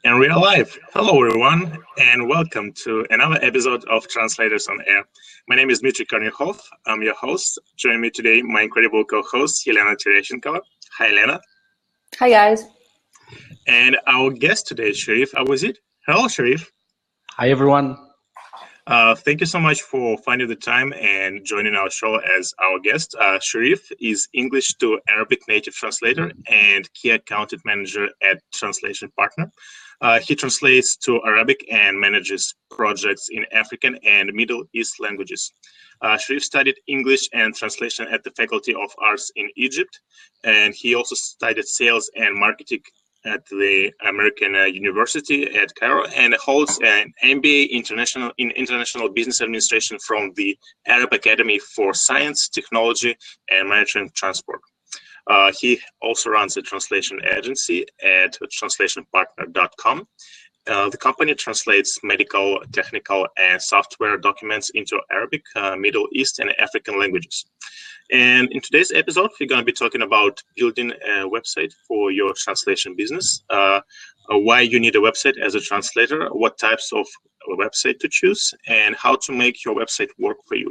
And we are live. Hello, everyone, and welcome to another episode of Translators on Air. My name is Dmitry and Elena. I'm your host. Joining me today, my incredible co-host, Elena Tereshchenkova. Hi, Elena. Hi, guys. And our guest today is Sherif Abuzid. Hello, Sherif. Hi, everyone. Thank you so much for finding the time and joining our show as our guest. Sherif is English to Arabic native translator and key account manager at TranslationPartner. He translates to Arabic and manages projects in African and Middle East languages. Sherif studied English and translation at the Faculty of Arts in Egypt, and he also studied sales and marketing at the American University at Cairo, and holds an MBA in International Business Administration from the Arab Academy for Science, Technology, and Maritime Transport. He also runs a translation agency at translationpartner.com. The company translates medical, technical, and software documents into Arabic, Middle East, and African languages. And in today's episode, we're going to be talking about building a website for your translation business, why you need a website as a translator, what types of website to choose, and how to make your website work for you.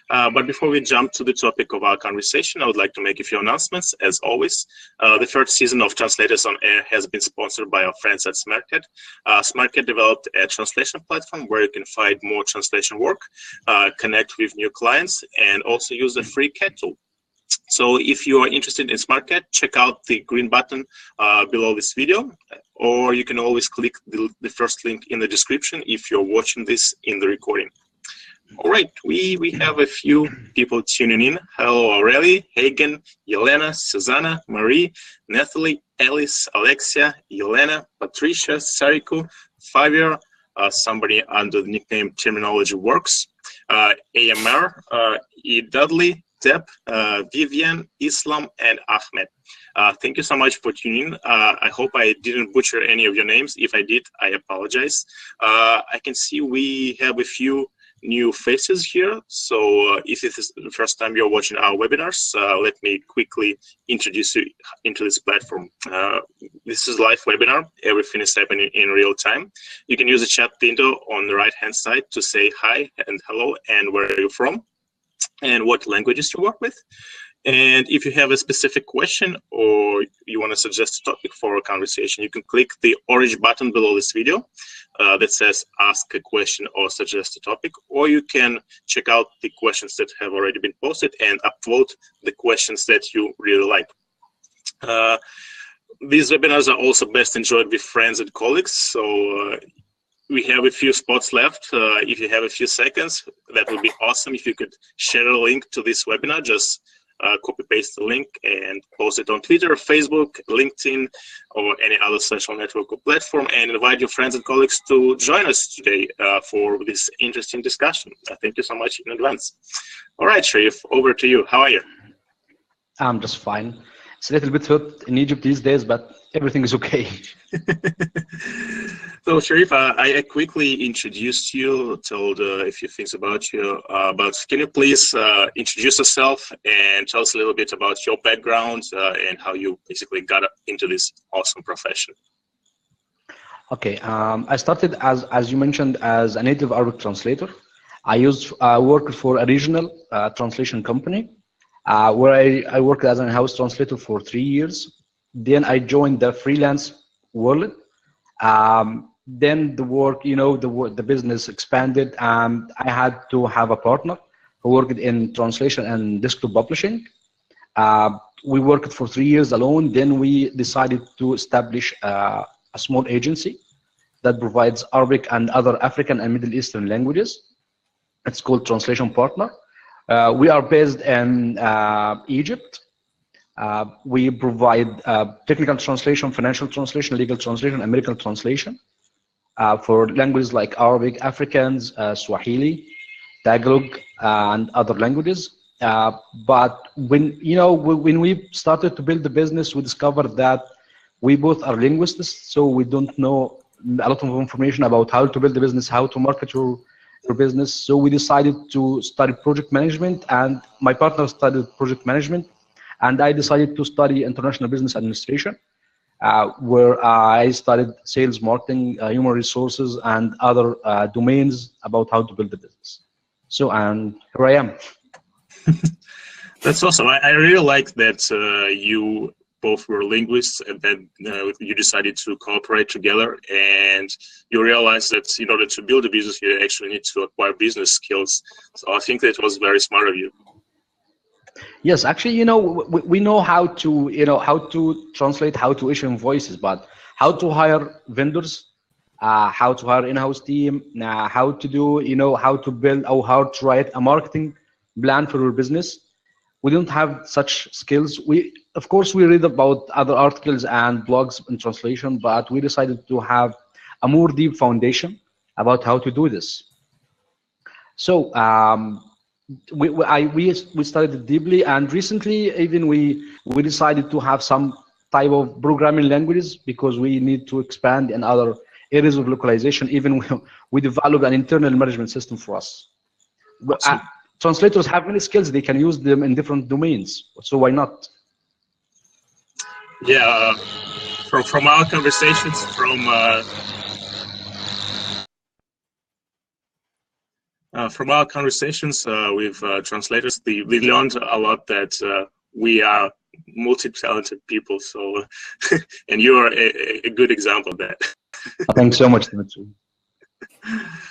But before we jump to the topic of our conversation, I would like to make a few announcements. As always, the third season of Translators on Air has been sponsored by our friends at SmartCat. SmartCat developed a translation platform where you can find more translation work, connect with new clients, and also use the free CAT tool. So if you are interested in SmartCat, check out the green button below this video, or you can always click the first link in the description if you're watching this in the recording. All right, we have a few people tuning in. Hello, Aurelie, Hagen, Elena, Susanna, Marie, Nathalie, Alice, Alexia, Elena, Patricia, Sariku, Fabio, somebody under the nickname Terminology Works, AMR, E. Dudley, Deb, Vivian, Islam, and Ahmed. Thank you so much for tuning in. I hope I didn't butcher any of your names. If I did, I apologize. I can see we have a few new faces here. So if this is the first time you're watching our webinars, let me quickly introduce you into this platform. This is a live webinar. Everything is happening in real time. You can use the chat window on the right-hand side to say hi and hello and where are you from and what languages you work with. And if you have a specific question or you want to suggest a topic for a conversation, you can click the orange button below this video that says ask a question or suggest a topic, or you can check out the questions that have already been posted and upvote the questions that you really like. These webinars are also best enjoyed with friends and colleagues, so we have a few spots left. If you have a few seconds, that would be awesome if you could share a link to this webinar. Just copy paste the link and post it on Twitter, Facebook, LinkedIn, or any other social network or platform, and invite your friends and colleagues to join us today for this interesting discussion. Thank you so much in advance. All right, Sherif, over to you. How are you? I'm just fine. It's a little bit hot in Egypt these days, but everything is okay. So, Sherif, I quickly introduced you, told a few things about you, but can you please introduce yourself and tell us a little bit about your background and how you basically got into this awesome profession? Okay, I started as you mentioned as a native Arabic translator. I worked for a regional translation company where I worked as an in-house translator for 3 years. Then I joined the freelance world. Then the work, the business expanded, and I had to have a partner who worked in translation and desktop publishing. We worked for 3 years alone. Then we decided to establish a small agency that provides Arabic and other African and Middle Eastern languages. It's called TranslationPartner. We are based in Egypt. We provide technical translation, financial translation, legal translation, and medical translation for languages like Arabic, Afrikaans, Swahili, Tagalog, and other languages. But when we started to build the business, we discovered that we both are linguists, so we don't know a lot of information about how to build the business, how to market your business. So we decided to study project management, and my partner studied project management, and I decided to study international business administration. where I studied sales, marketing, human resources, and other domains about how to build a business. So, and here I am. That's awesome. I really like that you both were linguists, and then you decided to cooperate together, and you realized that in order to build a business, you actually need to acquire business skills. So I think that was very smart of you. Yes, actually, we know how to translate, how to issue invoices, but how to hire vendors, how to hire in-house team, how to do, how to build or how to write a marketing plan for your business. We don't have such skills. Of course, we read about other articles and blogs in translation, but we decided to have a more deep foundation about how to do this. So we studied it deeply, and recently even we decided to have some type of programming languages because we need to expand in other areas of localization. Even we developed an internal management system for us. Translators have many skills; they can use them in different domains. So why not? Yeah, from our conversations, from our conversations with translators, we learned a lot that we are multi-talented people. So, and you are a good example of that. Thanks so much, Dmitry.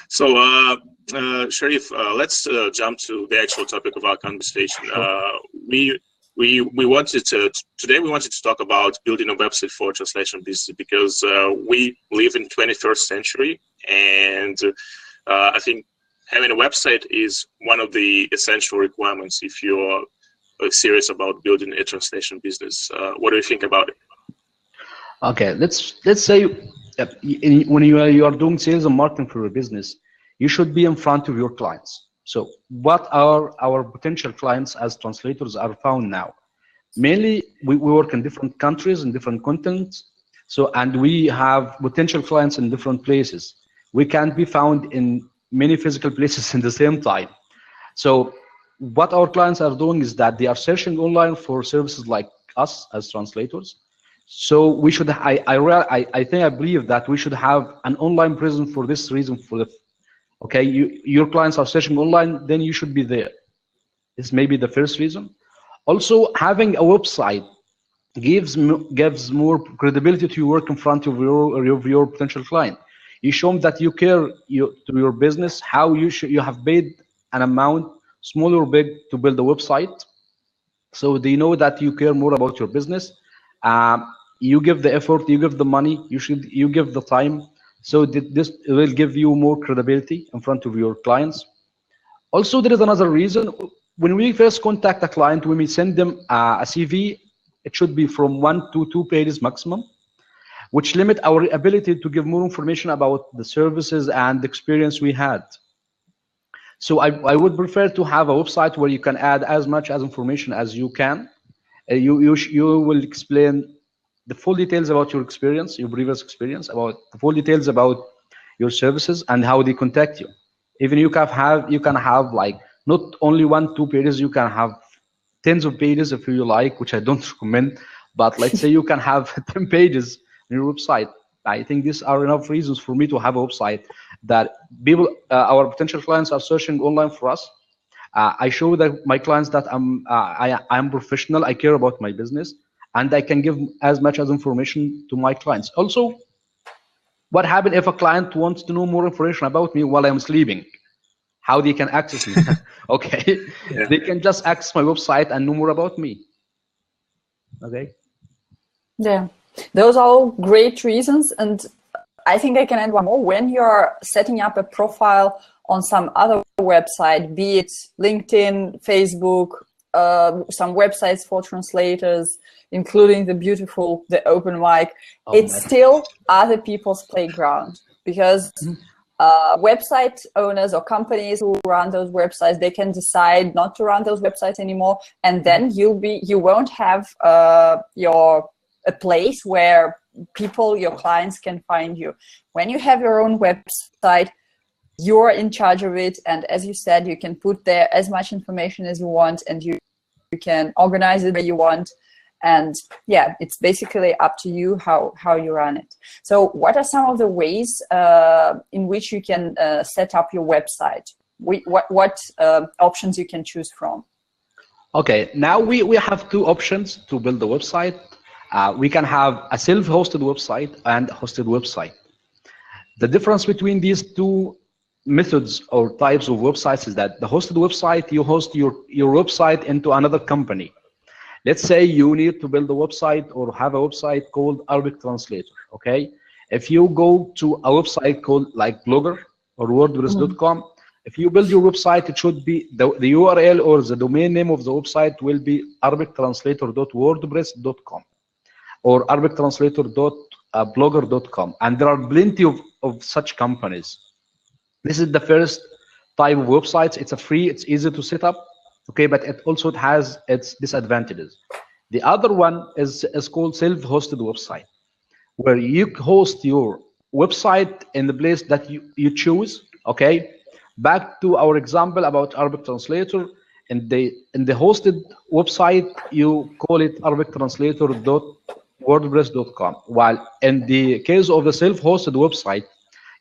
So, Sherif, let's jump to the actual topic of our conversation. We wanted to today. We wanted to talk about building a website for translation business because we live in 21st century, and I think having a website is one of the essential requirements if you're serious about building a translation business. What do you think about it? Okay, let's say when you are doing sales and marketing for your business, you should be in front of your clients. So what are our potential clients as translators are found now? Mainly, we work in different countries and different continents. So, and we have potential clients in different places. We can't be found in many physical places in the same time. So what our clients are doing is that they are searching online for services like us as translators. So we should, I believe that we should have an online presence for this reason. Okay, your clients are searching online, then you should be there. This may be the first reason. Also, having a website gives more credibility to your work in front of your potential client. You show them that you care to your business, how you have paid an amount, small or big, to build a website. So they know that you care more about your business. You give the effort, you give the money, you give the time. So this will give you more credibility in front of your clients. Also, there is another reason. When we first contact a client, when we send them a CV, it should be from 1 to 2 pages maximum, which limit our ability to give more information about the services and the experience we had. So I would prefer to have a website where you can add as much as information as you can. You will explain the full details about your experience, your previous experience, about the full details about your services and how they contact you. Even you can have like not only 1-2 pages, you can have tens of pages if you like, which I don't recommend. But let's say you can have 10 pages on your website. I think these are enough reasons for me to have a website that people, our potential clients, are searching online for us. I show that my clients that I'm professional, I care about my business, and I can give as much as information to my clients. Also, what happens if a client wants to know more information about me while I'm sleeping? How they can access me? Okay, yeah. They can just access my website and know more about me. Okay. Yeah, those are all great reasons, and I think I can add one more. When you're setting up a profile on some other website, be it LinkedIn, Facebook, some websites for translators, including the open mic, it's still other people's playground, because website owners or companies who run those websites, they can decide not to run those websites anymore, and then you won't have a place where your clients can find you. When you have your own website, you're in charge of it, and as you said, you can put there as much information as you want, and you can organize it where you want. And yeah, it's basically up to you how you run it. So what are some of the ways in which you can set up your website? What options you can choose from? Okay, now we have two options to build the website. We can have a self-hosted website and a hosted website. The difference between these two methods or types of websites is that the hosted website, you host your website into another company. Let's say you need to build a website or have a website called Arabic Translator, okay? If you go to a website called like Blogger or WordPress.com, if you build your website, it should be the URL or the domain name of the website will be arabictranslator.wordpress.com or arabictranslator.blogger.com. And there are plenty of such companies. This is the first type of websites. It's a free, it's easy to set up, okay, but it also has its disadvantages. The other one is called self-hosted website, where you host your website in the place that you choose, okay? Back to our example about Arabic Translator, in the hosted website, you call it arabictranslator.wordpress.com, while in the case of the self-hosted website,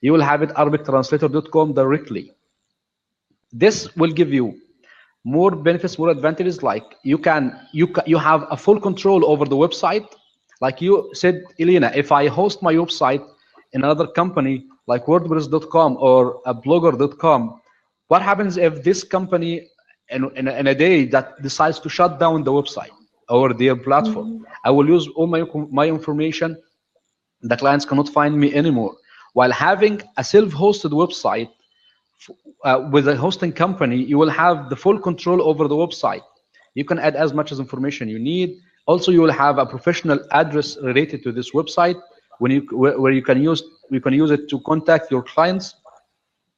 you will have it arabictranslator.com directly. This will give you more benefits, more advantages. Like you have a full control over the website. Like you said, Elena, if I host my website in another company like WordPress.com or Blogger.com, what happens if this company in a day that decides to shut down the website or their platform? I will lose all my information. The clients cannot find me anymore. While having a self-hosted website with a hosting company, you will have the full control over the website. You can add as much as information you need. Also, you will have a professional address related to this website where you can use it to contact your clients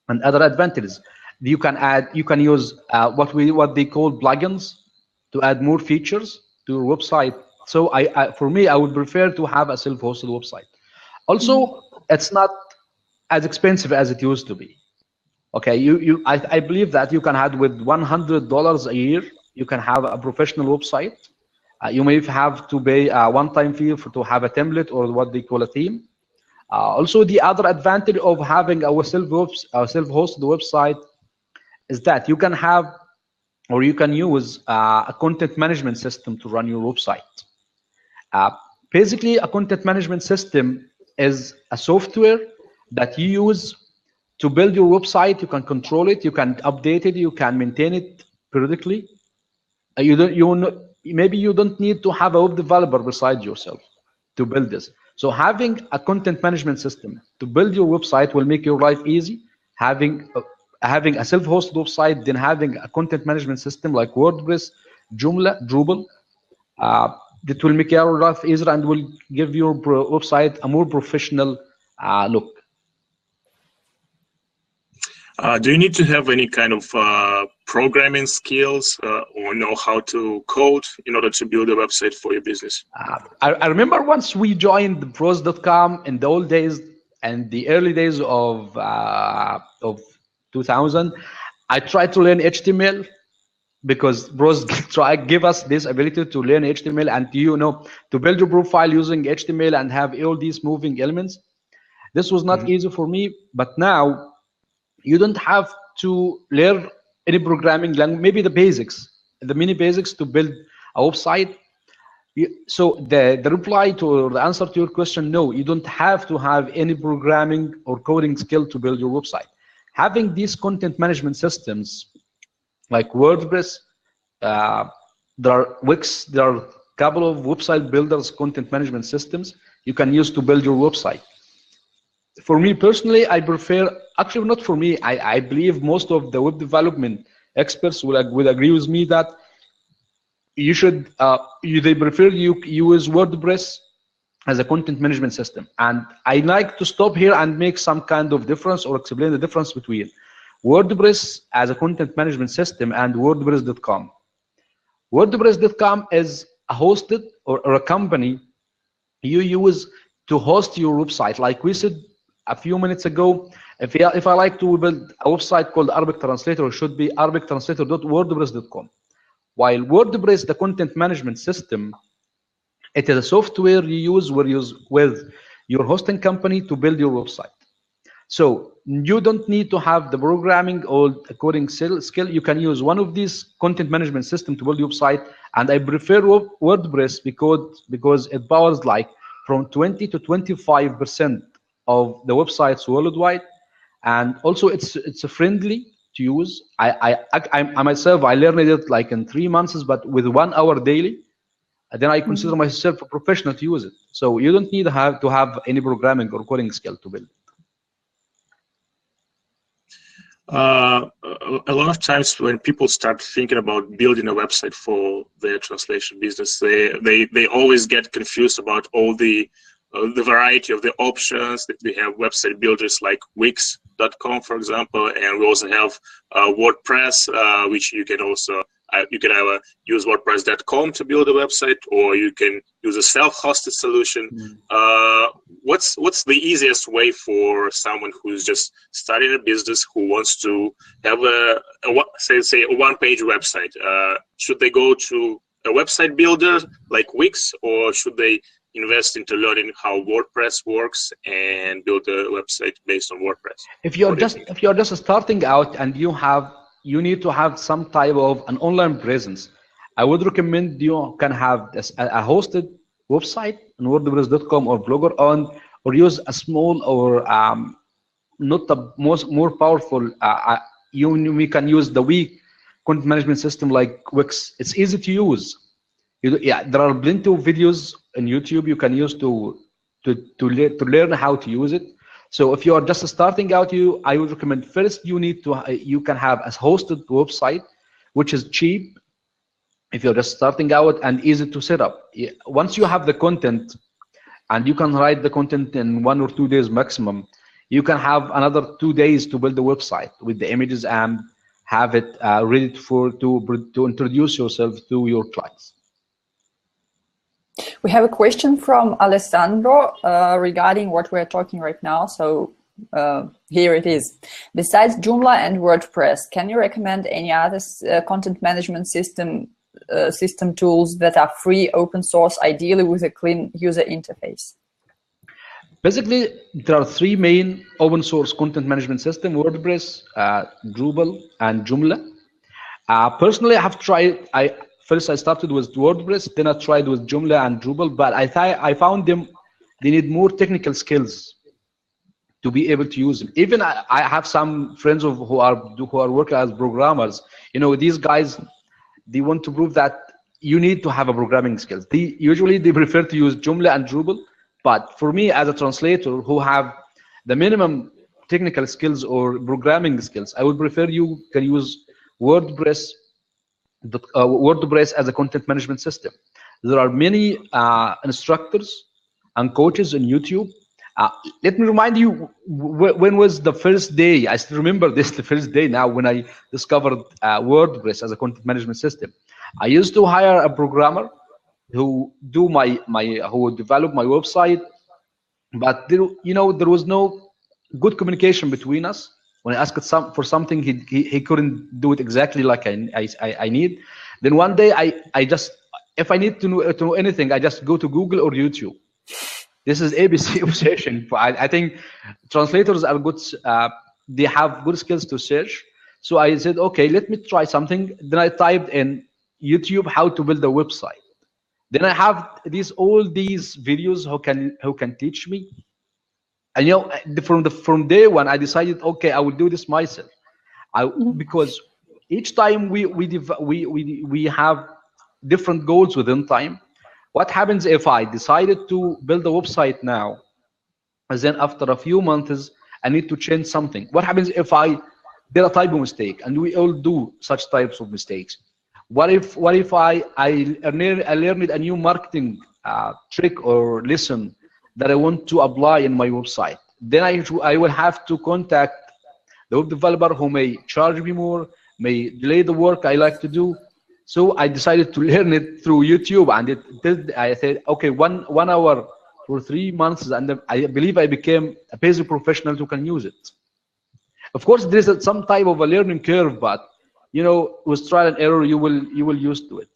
and other advantages. You can use what they call plugins to add more features to your website. So for me, I would prefer to have a self-hosted website. Also, it's not as expensive as it used to be. Okay, I believe that you can have with $100 a year, you can have a professional website. You may have to pay a one-time fee to have a template or what they call a theme. Also, the other advantage of having a self-hosted website is that you can have or you can use a content management system to run your website. Basically, a content management system is a software that you use to build your website. You can control it, you can update it, you can maintain it periodically. Maybe you don't need to have a web developer beside yourself to build this. So having a content management system to build your website will make your life easy. Having a self-hosted website, then having a content management system like WordPress, Joomla, Drupal, that will make your life easier and will give your website a more professional look. Do you need to have any kind of programming skills or know how to code in order to build a website for your business? I remember once we joined Pros.com in the old days and the early days of 2000. I tried to learn HTML because Pros give us this ability to learn HTML and to build your profile using HTML and have all these moving elements. This was not easy for me, but now you don't have to learn any programming language, maybe the basics, the mini basics to build a website. So the reply to the answer to your question, no, you don't have to have any programming or coding skill to build your website. Having these content management systems like WordPress, there are Wix, there are a couple of website builders content management systems you can use to build your website. For me personally, I prefer, actually not for me, I believe most of the web development experts would agree with me that you should, they prefer you use WordPress as a content management system. And I like to stop here and make some kind of difference or explain the difference between WordPress as a content management system and WordPress.com. WordPress.com is a hosted or a company you use to host your website. Like we said a few minutes ago, if I like to build a website called Arabic Translator, it should be arabictranslator.wordpress.com. While WordPress, the content management system, It is a software you use with your hosting company to build your website. So you don't need to have the programming or coding skill. You can use one of these content management system to build your website. And I prefer WordPress because it powers like from 20 to 25% of the websites worldwide. And also it's a friendly to use. I myself, I learned it like in 3 months, but with 1 hour daily. And then I consider myself a professional to use it. So you don't need to have any programming or coding skill to build. A lot of times when people start thinking about building a website for their translation business, they always get confused about all the variety of the options. That we have website builders like Wix.com, for example, and we also have WordPress, which you can also you can either use WordPress.com to build a website, or you can use a self-hosted solution. What's the easiest way for someone who's just starting a business who wants to have a one-page website? Should they go to a website builder like Wix, or should they invest into learning how WordPress works and build a website based on WordPress? If you're just starting out and you need to have some type of an online presence, I would recommend you can have a hosted website on WordPress.com or Blogger or use a small or not the more powerful. We can use the weak content management system like Wix. It's easy to use. There are plenty of videos on YouTube you can use to learn how to use it. So if you are just starting out, I would recommend first you can have a hosted website, which is cheap if you're just starting out and easy to set up. Once you have the content and you can write the content in 1 or 2 days maximum, you can have another 2 days to build the website with the images and have it ready to introduce yourself to your clients. We have a question from Alessandro regarding what we're talking right now. So here it is. Besides Joomla and WordPress, can you recommend any other content management system tools that are free, open source, ideally with a clean user interface? Basically, there are 3 main open source content management systems: WordPress, Drupal, and Joomla. Personally, I have tried. First, I started with WordPress, then I tried with Joomla and Drupal, but I found they need more technical skills to be able to use them. Even I have some friends who are working as programmers. These guys, they want to prove that you need to have a programming skills. Usually they prefer to use Joomla and Drupal, but for me as a translator who have the minimum technical skills or programming skills, I would prefer you can use WordPress as a content management system. There are many instructors and coaches on YouTube. Let me remind you, when was the first day? I still remember this, the first day now when I discovered WordPress as a content management system. I used to hire a programmer who would develop my website, but there was no good communication between us. When I asked for something, he couldn't do it exactly like I need. Then one day, I just, if I need to know anything, I just go to Google or YouTube. This is ABC obsession. I think translators are good. They have good skills to search. So I said, okay, let me try something. Then I typed in YouTube how to build a website. Then I have all these videos who can teach me. And from day one, I decided, okay, I will do this myself. Because each time we have different goals within time. What happens if I decided to build a website now, and then after a few months I need to change something? What happens if I did a type of mistake? And we all do such types of mistakes. What if I learned a new marketing trick or lesson that I want to apply in my website? Then I will have to contact the web developer who may charge me more, may delay the work I like to do. So I decided to learn it through YouTube, and I said, okay, one hour for 3 months, and I believe I became a basic professional who can use it. Of course, there is some type of a learning curve, but with trial and error, you will used to it.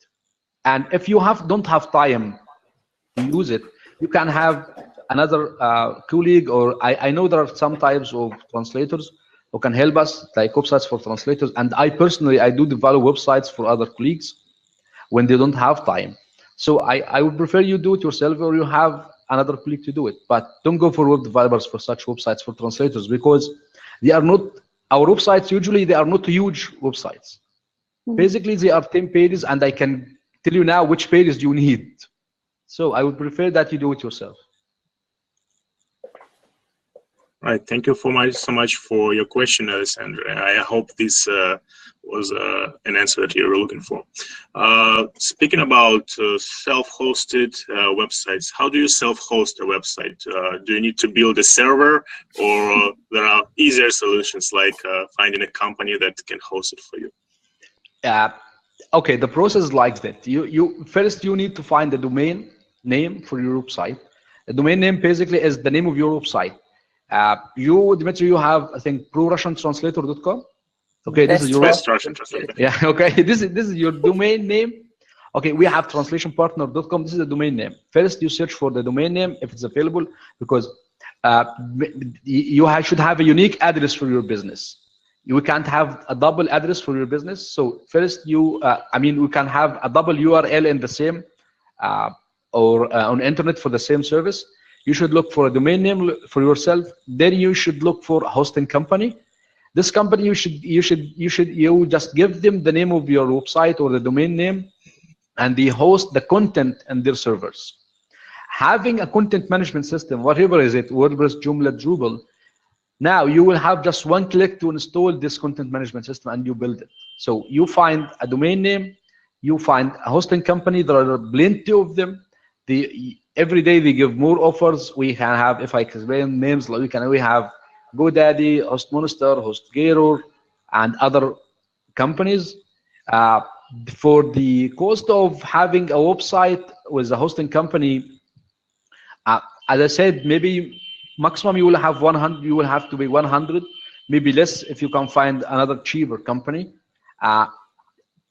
And if you don't have time to use it, you can have another colleague, or I know there are some types of translators who can help us, like websites for translators. And I personally, I do develop websites for other colleagues when they don't have time. So I would prefer you do it yourself, or you have another colleague to do it. But don't go for web developers for such websites for translators, because they are not, our websites usually, they are not huge websites. Basically, they are 10 pages, and I can tell you now which pages you need. So I would prefer that you do it yourself. Right. Thank you so much for your question, Alessandra. I hope this was an answer that you were looking for. Speaking about self-hosted websites, how do you self-host a website? Do you need to build a server, or there are easier solutions like finding a company that can host it for you? Okay, the process is like that. First you need to find the domain name for your website. The domain name basically is the name of your website. Dmitry, you have, I think, ProRussianTranslator.com. Okay, this is your Russian translator. Yeah, okay, this is your domain name. Okay, we have TranslationPartner.com. This is the domain name. First, you search for the domain name if it's available, because you should have a unique address for your business. You can't have a double address for your business. So first, we can have a double URL in the same or on internet for the same service. You should look for a domain name for yourself. Then you should look for a hosting company. This company, you just give them the name of your website or the domain name, and they host the content in their servers. Having a content management system, whatever is it, WordPress, Joomla, Drupal, now you will have just one click to install this content management system, and you build it. So you find a domain name, you find a hosting company. There are plenty of them. Every day they give more offers. We can have, if I explain names, we have GoDaddy, HostMonster, HostGator, and other companies. For the cost of having a website with a hosting company, as I said, maybe maximum you will have 100. You will have to be 100, maybe less if you can find another cheaper company.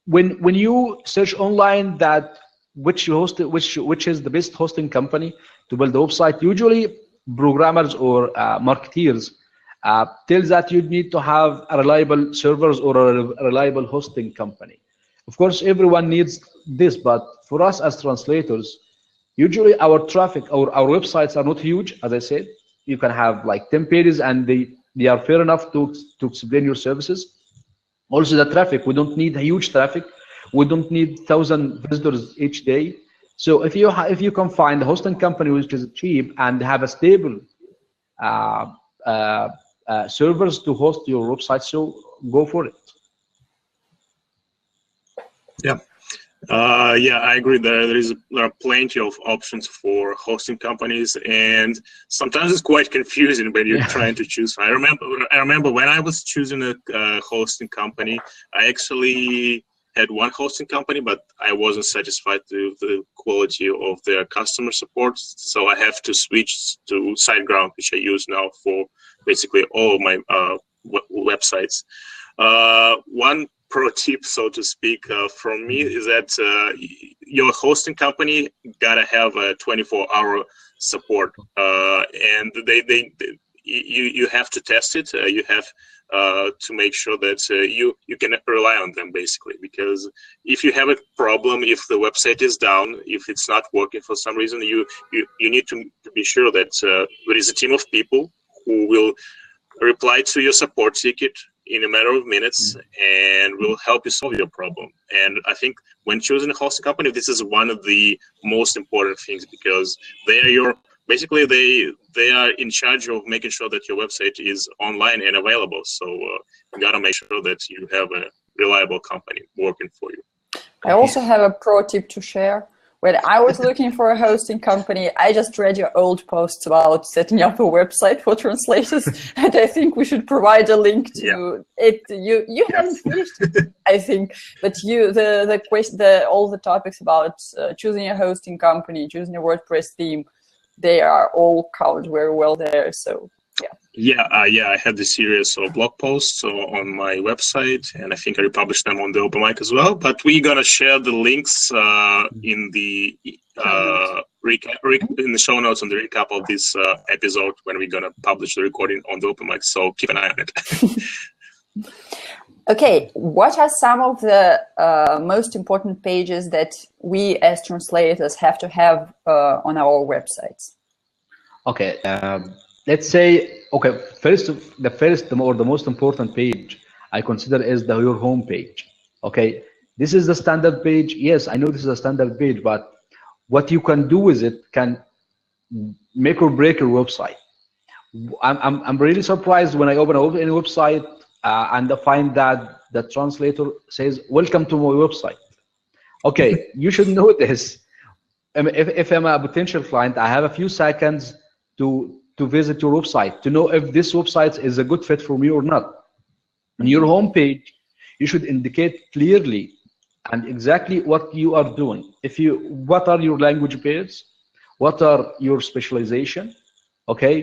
When you search online that which is the best hosting company to build a website, usually programmers or marketeers tells that you need to have a reliable servers or a reliable hosting company. Of course, everyone needs this, but for us as translators, usually our traffic or our websites are not huge. As I said, you can have like 10 pages, and they are fair enough to explain your services. Also, the traffic, we don't need huge traffic. We don't need 1,000 visitors each day. So if you can find a hosting company which is cheap and have a stable servers to host your website, so go for it. Yeah. Yeah, I agree. There are plenty of options for hosting companies, and sometimes it's quite confusing when you're trying to choose. I remember when I was choosing a hosting company, I actually had one hosting company, but I wasn't satisfied with the quality of their customer support, so I have to switch to SiteGround, which I use now for basically all of my websites. One pro tip, so to speak, from me is that your hosting company gotta have a 24-hour support, and you have to test it. You have to make sure that you can rely on them, basically, because if you have a problem, if the website is down, if it's not working for some reason, you need to be sure that there is a team of people who will reply to your support ticket in a matter of minutes and will help you solve your problem. And I think when choosing a hosting company, this is one of the most important things, because they are basically they are in charge of making sure that your website is online and available. So you gotta make sure that you have a reliable company working for you. I also have a pro tip to share. When I was looking for a hosting company, I just read your old posts about setting up a website for translators, and I think we should provide a link to it. You haven't finished it, I think, but all the topics about choosing a hosting company, choosing a WordPress theme, they are all covered very well there. So Yeah, I had the series of blog posts on my website, and I think I republished them on the open mic as well. But we're gonna share the links in the in the show notes on the recap of this episode when we're gonna publish the recording on the open mic. So keep an eye on it. Okay, what are some of the most important pages that we as translators have to have on our websites? Okay, let's say, okay, the most important page I consider is your home page. Okay, this is the standard page. Yes, I know this is a standard page, but what you can do with it can make or break your website. I'm really surprised when I open any website and I find that the translator says, "Welcome to my website." Okay, you should know this. If I'm a potential client, I have a few seconds to visit your website to know if this website is a good fit for me or not. On your home page, you should indicate clearly and exactly what you are doing. What are your language pairs? What are your specialization? Okay,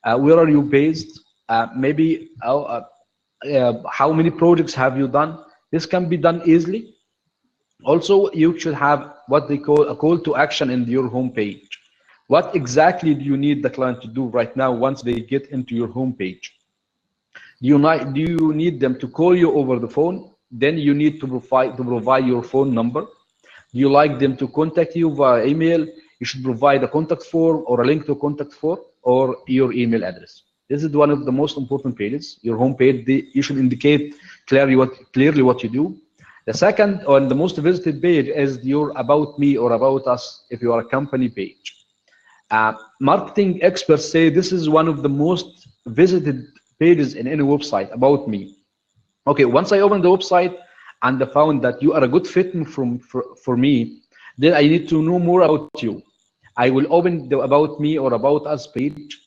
where are you based? Maybe how many projects have you done? This can be done easily. Also, you should have what they call a call to action in your home page. What exactly do you need the client to do right now once they get into your home page? Do you need them to call you over the phone? Then you need to provide your phone number. Do you like them to contact you via email? You should provide a contact form or a link to contact form or your email address. This is one of the most important pages. Your home page, you should indicate clearly what you do. The second and the most visited page is your About Me or About Us if you are a company page. Marketing experts say this is one of the most visited pages in any website, About Me. Okay, once I open the website and I found that you are a good fit for me, then I need to know more about you. I will open the About Me or About Us page.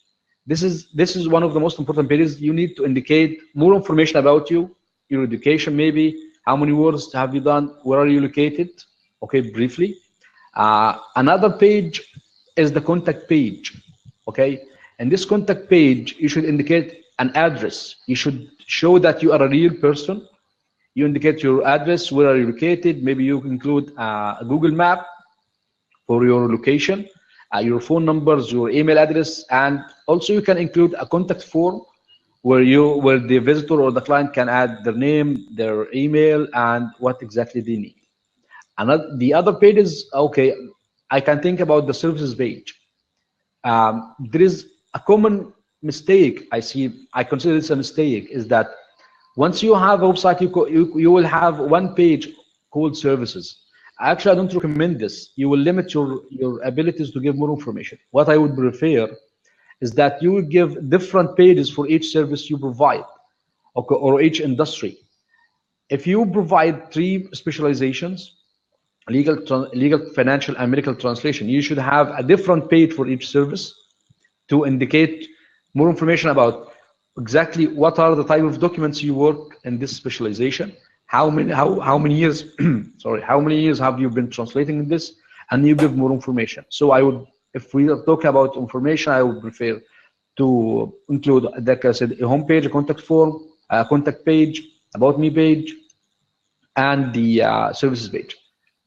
This is one of the most important pages. You need to indicate more information about you, your education maybe, how many words have you done, where are you located, okay, briefly. Another page is the contact page, okay? And this contact page, you should indicate an address. You should show that you are a real person. You indicate your address, where are you located, maybe you include a Google map for your location, your phone numbers, your email address, and also you can include a contact form where the visitor or the client can add their name, their email, and what exactly they need. The other page is, okay, I can think about the services page. There is a common mistake I consider this a mistake, is that once you have a website, you will have one page called services. Actually, I don't recommend this. You will limit your abilities to give more information. What I would prefer is that you will give different pages for each service you provide, okay, or each industry. If you provide 3 specializations, legal, financial, and medical translation, you should have a different page for each service to indicate more information about exactly what are the type of documents you work in this specialization, how many years how many years have you been translating in this, and you give more information. So I would, if we are talking about information, I would prefer to include, like I said, a homepage, a contact form, a contact page, about me page, and the services page.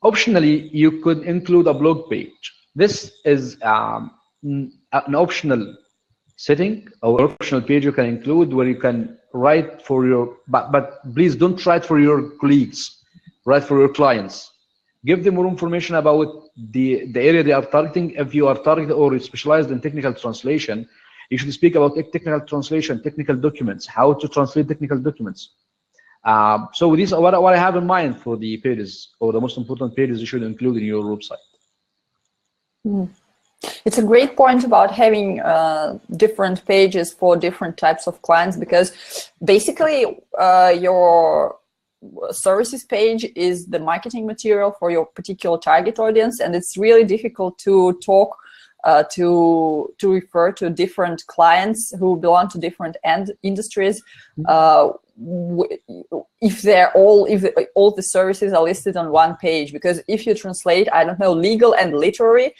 Optionally, you could include a blog page. This is an optional setting or optional page you can include, where you can write for your, but please don't write for your colleagues, write for your clients. Give them more information about the area they are targeting. If you are targeted or specialized in technical translation, you should speak about technical translation, technical documents, how to translate technical documents. So these are what I have in mind for the pages, or the most important pages you should include in your website. It's a great point about having different pages for different types of clients, because basically your services page is the marketing material for your particular target audience, and it's really difficult to talk to refer to different clients who belong to different industries if all the services are listed on one page. Because if you translate, I don't know, legal and literary,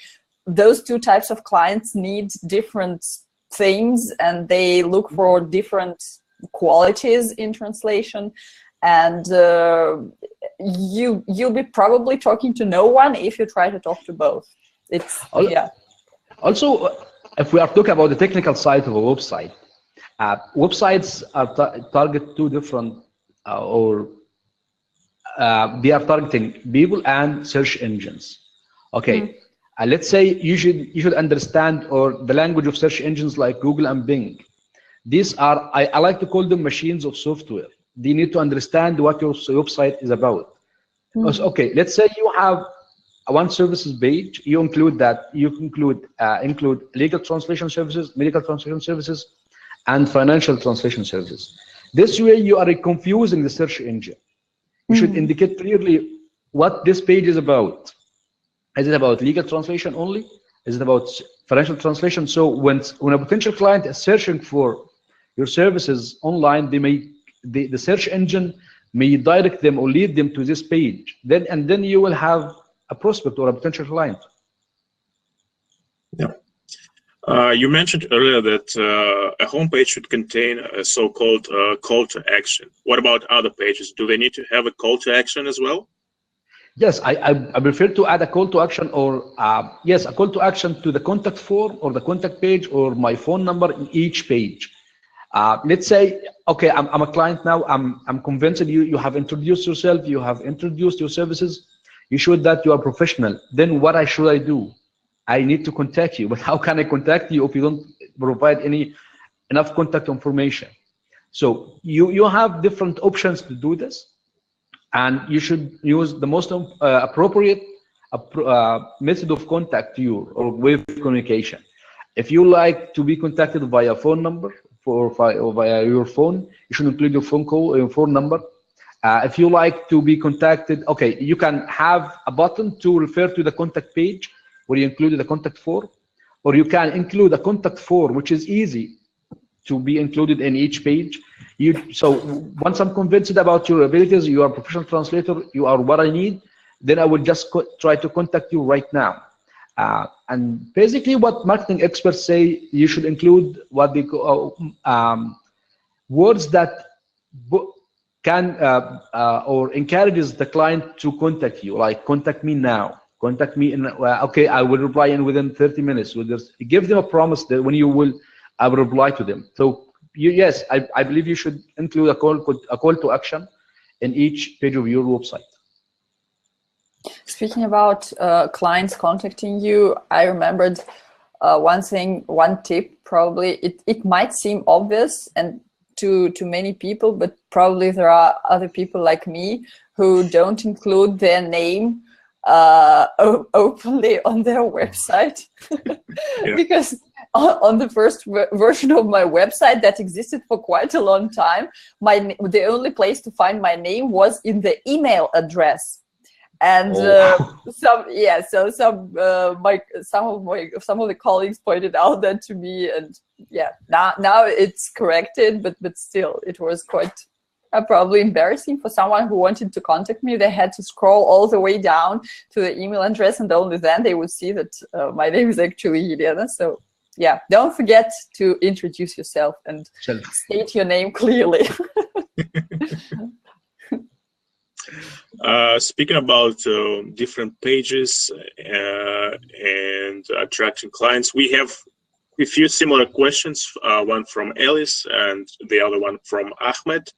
those 2 types of clients need different things, and they look for different qualities in translation. And you'll be probably talking to no one if you try to talk to both. It's Also, if we are talking about the technical side of a website, websites are target two different they are targeting people and search engines. Okay, let's say you should understand or the language of search engines like Google and Bing. These are I like to call them machines of software. They need to understand what your website is about. Okay, let's say you have one services page. You include legal translation services, medical translation services, and financial translation services. This way, you are confusing the search engine. You should indicate clearly what this page is about. Is it about legal translation only? Is it about financial translation? So when a potential client is searching for your services online, the search engine may direct them or lead them to this page. Then you will have a prospect or a potential client. Yeah. You mentioned earlier that a homepage should contain a so-called call to action. What about other pages? Do they need to have a call to action as well? Yes, I prefer to add a call to action, or yes, a call to action to the contact form or the contact page or my phone number in each page. Let's say, okay, I'm a client now. I'm convinced you have introduced yourself, you have introduced your services, you showed that you are professional. Then what should I do? I need to contact you, but how can I contact you if you don't provide enough contact information? So you have different options to do this, and you should use the most appropriate method of contact to you or way of communication. If you like to be contacted via phone number or via your phone, you should include your phone call, your phone number. If you like to be contacted, okay, you can have a button to refer to the contact page where you include the contact form, or you can include a contact form, which is easy to be included in each page. So once I'm convinced about your abilities, you are a professional translator, you are what I need, then I will just try to contact you right now. And basically what marketing experts say, you should include what they call words that can or encourages the client to contact you, like contact me now, contact me in, okay, I will reply in within 30 minutes. Give them a promise that when you will, I will reply to them. So yes, I believe you should include a call to action in each page of your website. Speaking about clients contacting you, I remembered one tip. Probably it might seem obvious and to many people, but probably there are other people like me who don't include their name openly on their website. Because on the first version of my website that existed for quite a long time, the only place to find my name was in the email address. And some of the colleagues pointed out that to me, and yeah, now it's corrected, but still it was quite probably embarrassing for someone who wanted to contact me. They had to scroll all the way down to the email address, and only then they would see that my name is actually Elena. So yeah, don't forget to introduce yourself and state your name clearly. Speaking about different pages and attracting clients, we have a few similar questions, one from Alice and the other one from Ahmed.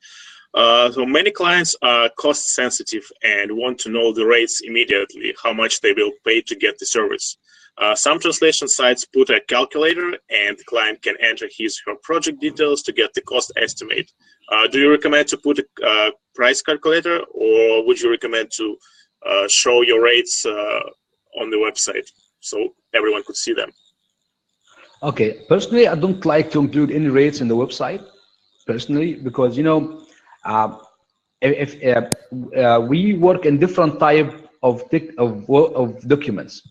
So many clients are cost sensitive and want to know the rates immediately, how much they will pay to get the service. Some translation sites put a calculator and the client can enter his or her project details to get the cost estimate. Do you recommend to put a price calculator, or would you recommend to show your rates on the website so everyone could see them? Okay, personally, I don't like to include any rates in the website, personally, because, you know, if we work in different type of documents.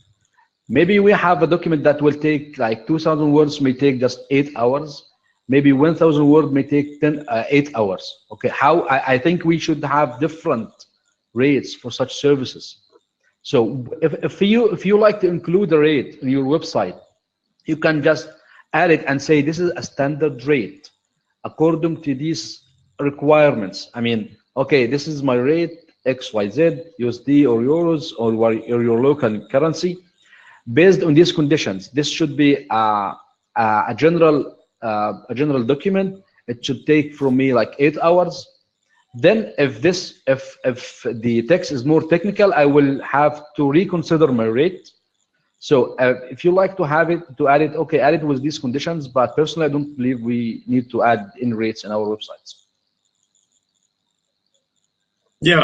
Maybe we have a document that will take like 2,000 words, may take just 8 hours. Maybe 1,000 words may take 8 hours. Okay, I think we should have different rates for such services. So if you like to include a rate on your website, you can just add it and say this is a standard rate according to these requirements. I mean, okay, this is my rate XYZ, USD or euros or your local currency. Based on these conditions, this should be a general document. It should take from me like 8 hours. Then if the text is more technical, I will have to reconsider my rate. So if you like to have it, to add it, okay, add it with these conditions. But personally, I don't believe we need to add in rates in our websites. Yeah,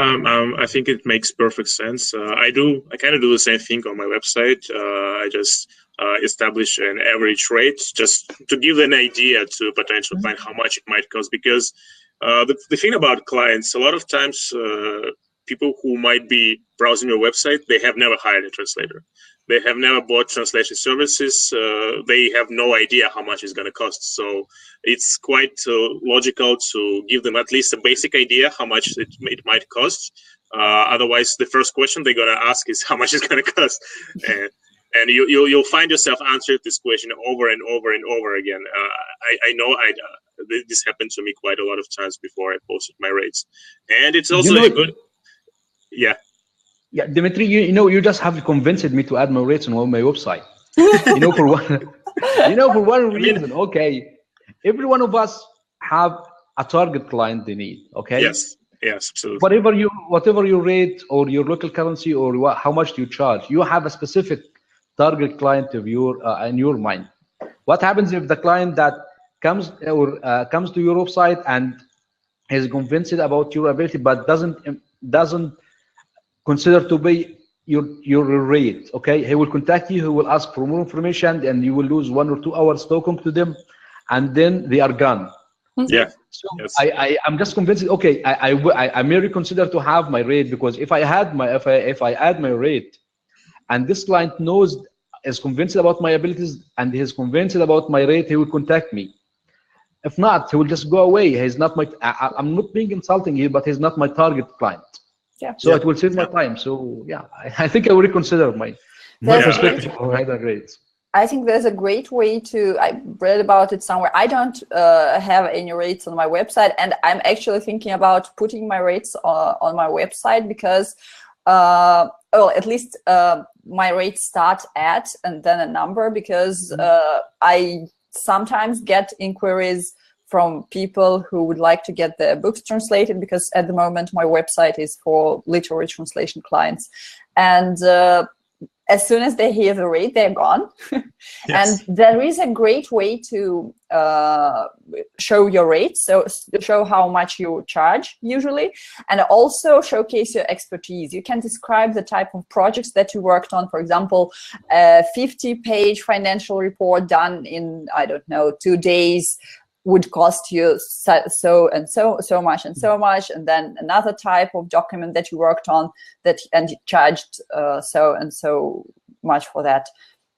I think it makes perfect sense. I kind of do the same thing on my website. I just establish an average rate just to give an idea to a potential client how much it might cost. Because the thing about clients, a lot of times people who might be browsing your website, they have never hired a translator. They have never bought translation services. They have no idea how much it's going to cost. So it's quite logical to give them at least a basic idea how much it might cost. Otherwise, the first question they're going to ask is how much it's going to cost. And you'll find yourself answering this question over and over and over again. I know this happened to me quite a lot of times before I posted my rates. And it's also a good... Yeah. Yeah, Dmitry, you just have convinced me to add my rates on my website. For one reason. Okay, every one of us have a target client they need. Okay. Yes, absolutely. Whatever your rate or your local currency or how much do you charge, you have a specific target client of in your mind. What happens if the client that comes to your website and is convinced about your ability but doesn't consider to pay your rate? Okay, he will contact you, he will ask for more information, and you will lose 1 or 2 hours talking to them, and then they are gone. Yeah. So yes. I'm just convinced. Okay, I may reconsider to have my rate, because if I add my rate, and this client is convinced about my abilities and he is convinced about my rate, he will contact me. If not, he will just go away. He's not I'm not being insulting here, but he's not my target client. Yeah. So it will save my time. So yeah, I think I will reconsider my perspective for higher rates. I think there's a great way I read about it somewhere. I don't have any rates on my website, and I'm actually thinking about putting my rates on my website, because at least my rates start at and then a number, because I sometimes get inquiries from people who would like to get their books translated, because at the moment my website is for literary translation clients. And as soon as they hear the rate, they're gone. Yes. And there is a great way to show your rates, so show how much you charge usually, and also showcase your expertise. You can describe the type of projects that you worked on. For example, a 50-page financial report done in, I don't know, 2 days would cost you so much and so much, and then another type of document that you worked on and you charged so and so much for that.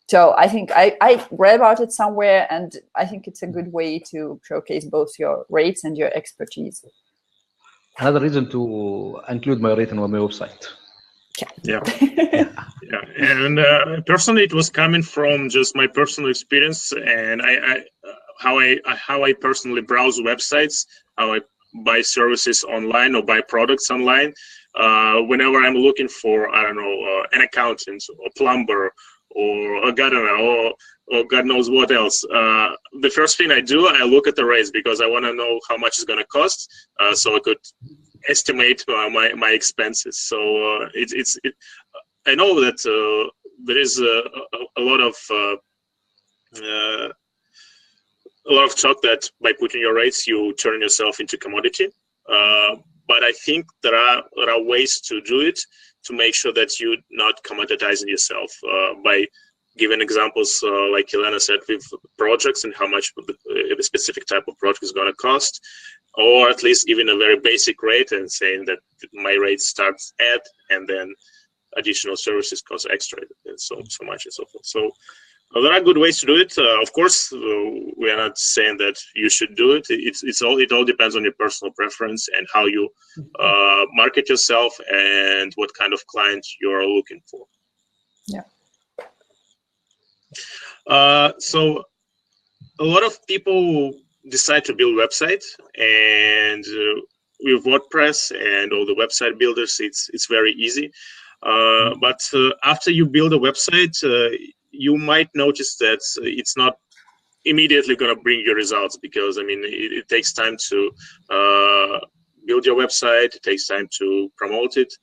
So I think I read about it somewhere, and I think it's a good way to showcase both your rates and your expertise. Another reason to include my rate on my website. Yeah. And personally, it was coming from just my personal experience, and how I personally browse websites, how I buy services online or buy products online. Whenever I'm looking for, I don't know, an accountant or plumber or a gardener or God knows what else, the first thing I do, I look at the rates, because I want to know how much it's going to cost, so I could estimate my expenses. So I know that there is a lot of talk that by putting your rates, you turn yourself into commodity. But I think there are ways to do it to make sure that you're not commoditizing yourself by giving examples, like Elena said, with projects and how much a specific type of project is going to cost, or at least giving a very basic rate and saying that my rate starts at, and then additional services cost extra, and so much and so forth. So there are good ways to do it. Of course, we are not saying that you should do it. It all depends on your personal preference and how you market yourself and what kind of client you're looking for. Yeah. So a lot of people decide to build websites, and with WordPress and all the website builders, it's very easy. But after you build a website, you might notice that it's not immediately going to bring you results, because I mean it takes time to build your website, it takes time to promote it.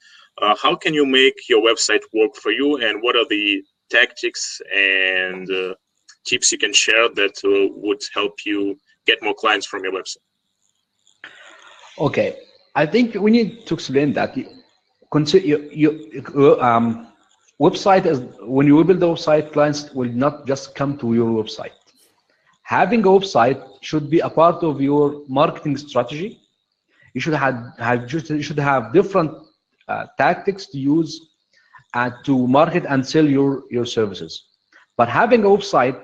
How can you make your website work for you, and what are the tactics and tips you can share that would help you get more clients from your website? Okay, I think we need to explain that. Website is, when you build a website, clients will not just come to your website. Having a website should be a part of your marketing strategy. You should have different tactics to use to market and sell your services. But having a website,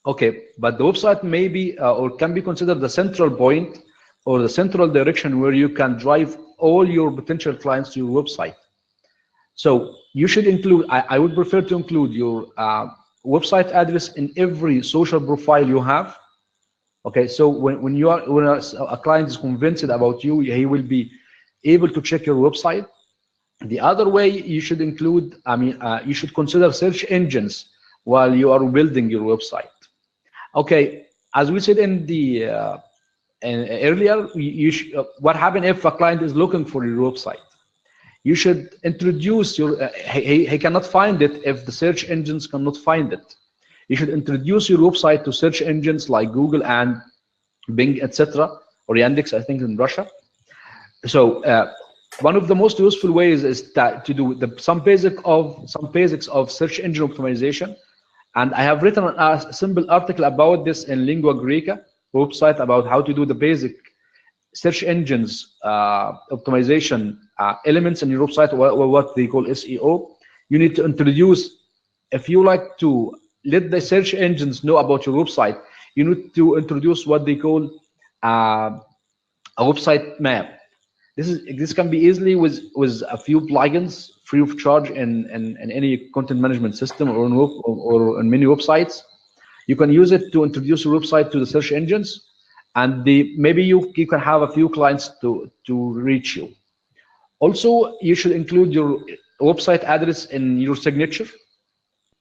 okay, but the website may be or can be considered the central point or the central direction where you can drive all your potential clients to your website. So you should include, I would prefer to include your website address in every social profile you have. Okay, so when a client is convinced about you, he will be able to check your website. The other way you should include, you should consider search engines while you are building your website. Okay, as we said in the earlier, what happens if a client is looking for your website? You should introduce your, he cannot find it if the search engines cannot find it. You should introduce your website to search engines like Google and Bing, etc., or Yandex, I think, in Russia. So one of the most useful ways is to do some basics of search engine optimization. And I have written a simple article about this in Lingua Greca website about how to do the basic search engines optimization elements in your website, what they call SEO. You need to introduce, if you like to let the search engines know about your website, you need to introduce what they call a website map. This can be easily with a few plugins free of charge in any content management system or in many websites. You can use it to introduce your website to the search engines, and maybe you can have a few clients to reach you. Also, you should include your website address in your signature.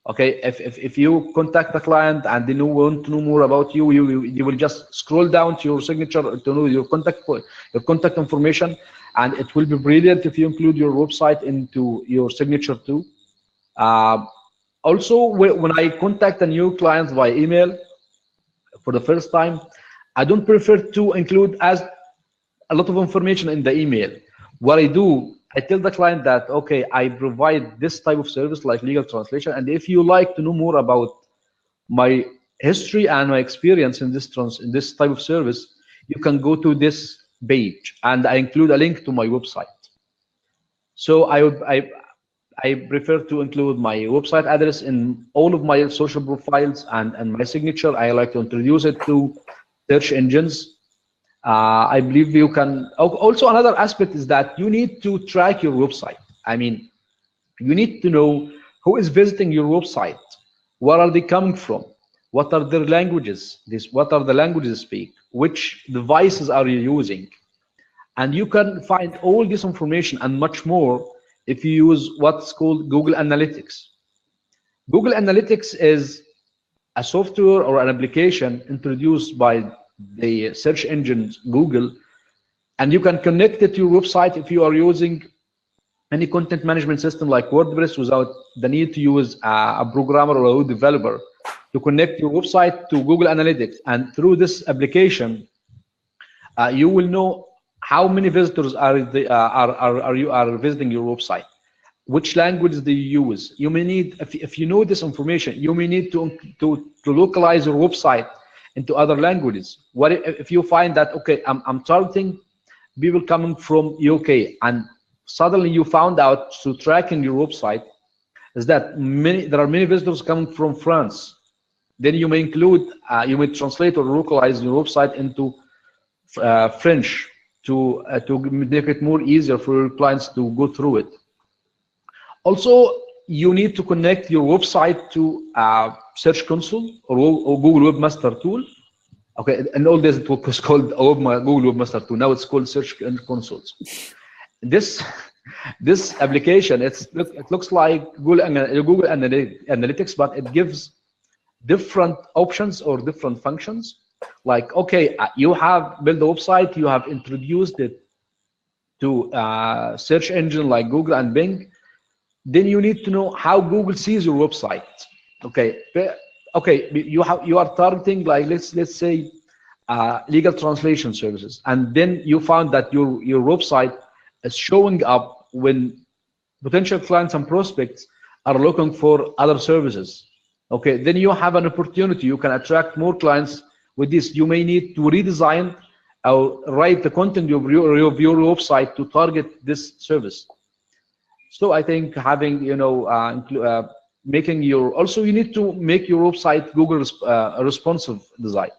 Okay, if you contact a client and they want to know more about you, you will just scroll down to your signature to know your contact information, and it will be brilliant if you include your website into your signature too. Also, when I contact a new client by email for the first time, I don't prefer to include as a lot of information in the email. What I do, I tell the client that, okay, I provide this type of service like legal translation, and if you like to know more about my history and my experience in this type of service, you can go to this page, and I include a link to my website. So I prefer to include my website address in all of my social profiles and my signature. I like to introduce it to search engines. I believe you can. Also, another aspect is that you need to track your website. I mean, you need to know who is visiting your website, where are they coming from, what are their languages, what are the languages they speak, which devices are you using, and you can find all this information and much more if you use what's called Google Analytics. Google Analytics is a software or an application introduced by the search engine Google, and you can connect it to your website if you are using any content management system like WordPress without the need to use a programmer or a developer to connect your website to Google Analytics. And through this application, you will know how many visitors are visiting your website, which language they use. You may need, if you know this information, you may need to localize your website into other languages. What if you find that, okay, I'm targeting people coming from UK, and suddenly you found out through tracking your website is that there are many visitors coming from France. Then you may include, you may translate or localize your website into French to make it more easier for your clients to go through it. Also, you need to connect your website to Search Console or Google Webmaster Tool. Okay, in old days it was called Google Webmaster Tool. Now it's called Search Consoles. This application, it looks like Google Analytics, but it gives different options or different functions. Like, okay, you have built a website, you have introduced it to search engine like Google and Bing. Then you need to know how Google sees your website. Okay, you are targeting, like, let's say legal translation services, and then you found that your website is showing up when potential clients and prospects are looking for other services. Okay, then you have an opportunity. You can attract more clients with this. You may need to redesign or write the content of your website to target this service. So I think having, making your, also you need to make your website Google a responsive design.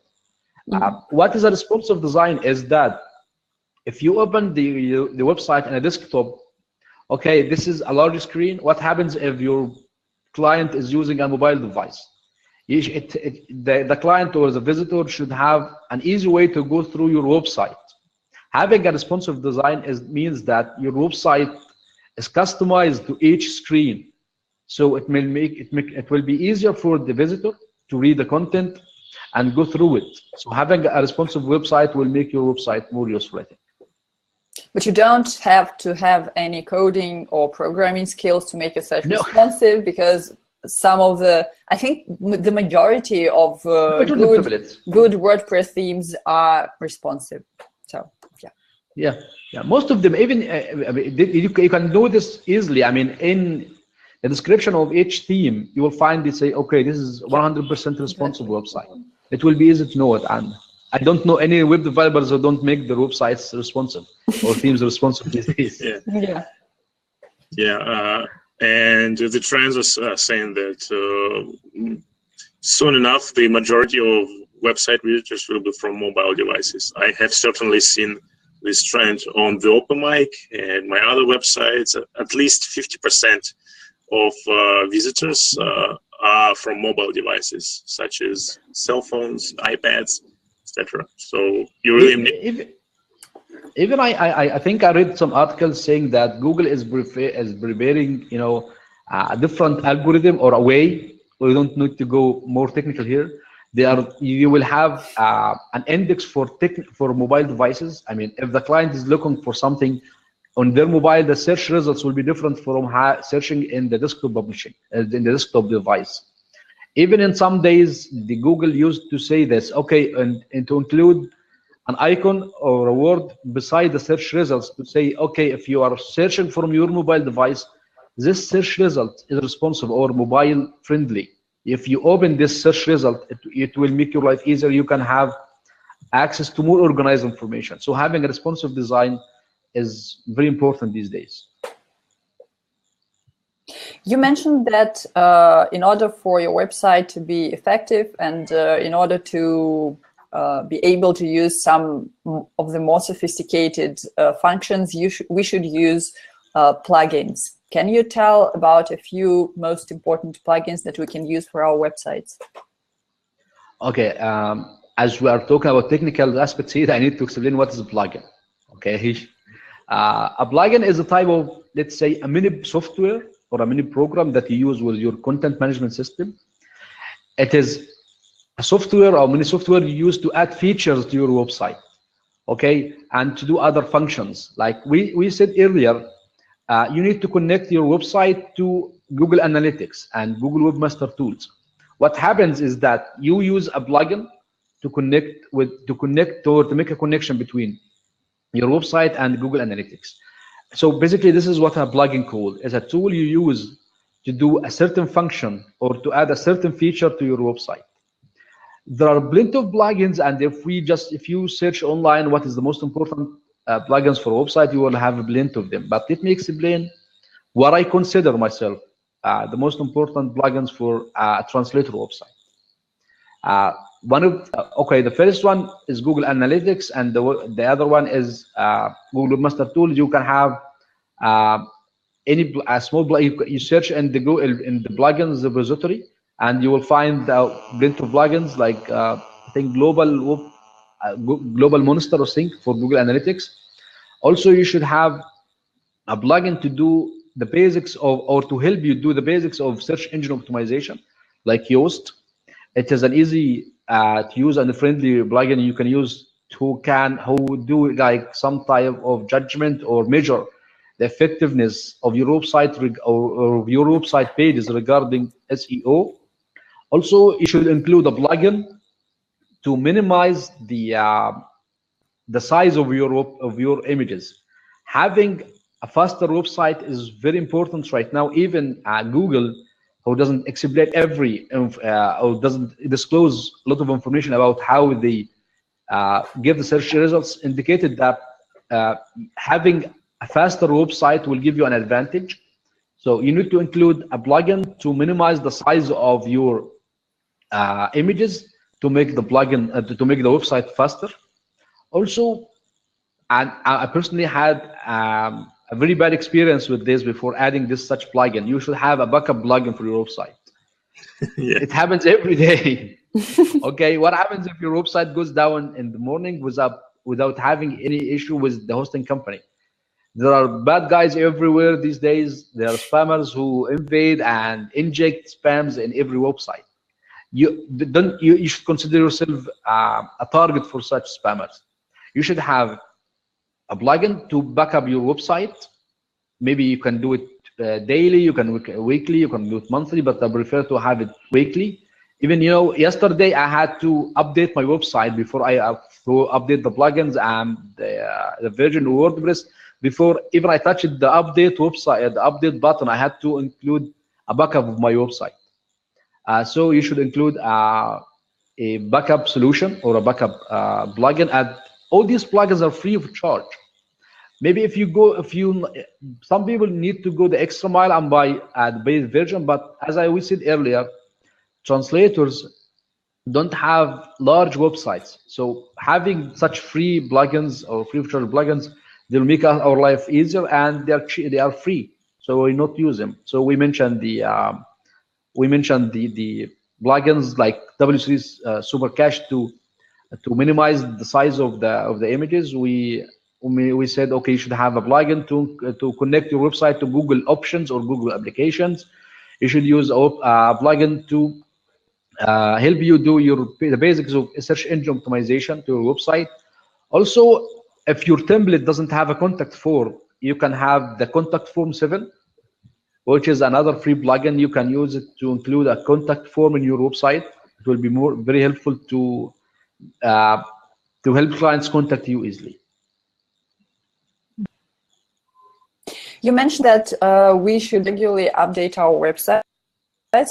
What is a responsive design is that if you open the website on a desktop, okay, this is a large screen. What happens if your client is using a mobile device? The client or the visitor should have an easy way to go through your website. Having a responsive design means that your website is customized to each screen, so it will be easier for the visitor to read the content and go through it. So having a responsive website will make your website more useful, I think. But you don't have to have any coding or programming skills to make your site responsive, because some of I think the majority of good WordPress themes are responsive. So yeah, most of them, even you can do this easily. I mean, in the description of each theme, you will find they say, okay, this is 100% responsive website. It will be easy to know it. And I don't know any web developers who don't make their websites responsive or themes responsive these days. And the trends are saying that soon enough, the majority of website visitors will be from mobile devices. I have certainly seen this trend on the OpenMic and my other websites. At least 50% of visitors are from mobile devices, such as cell phones, iPads, etc. So you really even I think I read some articles saying that Google is preparing, a different algorithm or a way. We don't need to go more technical here. You will have an index for mobile devices. I mean, if the client is looking for something on their mobile, the search results will be different from searching in the desktop publishing, in the desktop device. Even in some days, the Google used to say this, okay, and to include an icon or a word beside the search results to say, okay, if you are searching from your mobile device, this search result is responsive or mobile friendly. If you open this search result, it will make your life easier. You can have access to more organized information. So having a responsive design is very important these days. You mentioned that in order for your website to be effective and in order to be able to use some of the more sophisticated functions, we should use plugins. Can you tell about a few most important plugins that we can use for our websites? Okay, as we are talking about technical aspects here, I need to explain what is a plugin. Okay, a plugin is a type of, let's say, a mini software or a mini program that you use with your content management system. It is a software or mini software you use to add features to your website, okay, and to do other functions. Like we said earlier, you need to connect your website to Google Analytics and Google Webmaster Tools. What happens is that you use a plugin to make a connection between your website and Google Analytics. So basically, this is what a plugin called. Is a tool you use to do a certain function or to add a certain feature to your website. There are plenty of plugins, and if you search online what is the most important plugins for a website, you will have a plenty of them. But let me explain what I consider myself the most important plugins for a translator website. The first one is Google Analytics, and the other one is Google Webmaster Tools. You can have a small you search and go in the plugins repository, and you will find plenty of plugins like I think global monster or thing for Google Analytics. Also, you should have a plugin to do the basics of, or to help you do the basics of search engine optimization, like Yoast. It is an easy to use and friendly plugin you can use who do like some type of judgment or measure the effectiveness of your website or your website pages regarding SEO. Also, you should include a plugin to minimize the size of your images. Having a faster website is very important right now. Even Google, who doesn't explain or doesn't disclose a lot of information about how they give the search results, indicated that having a faster website will give you an advantage. So you need to include a plugin to minimize the size of your images to make the plugin to make the website faster. Also, and I personally had a very bad experience with this before adding this such plugin. You should have a backup plugin for your website. Yeah. It happens every day. Okay, what happens if your website goes down in the morning without having any issue with the hosting company? There are bad guys everywhere these days. There are spammers who invade and inject spams in every website. You should consider yourself a target for such spammers. You should have a plugin to back up your website. Maybe you can do it daily, you can weekly, you can do it monthly, but I prefer to have it weekly. Even, yesterday I had to update my website before I update the plugins and the version of WordPress. Before even I touched the update website, the update button, I had to include a backup of my website. So you should include a backup solution or a backup plugin. And all these plugins are free of charge. Maybe some people need to go the extra mile and buy the base version, but as we said earlier, translators don't have large websites. So having such free plugins or free of charge plugins, they'll make our life easier, and they are free. So we not use them. So we mentioned the plugins like W3 Super Cache to minimize the size of the images. We said, okay, you should have a plugin to connect your website to Google Options or Google Applications. You should use a plugin to help you do the basics of search engine optimization to your website. Also, if your template doesn't have a contact form, you can have the Contact Form 7, which is another free plugin. You can use it to include a contact form in your website. It will be very helpful to help clients contact you easily. You mentioned that we should regularly update our websites,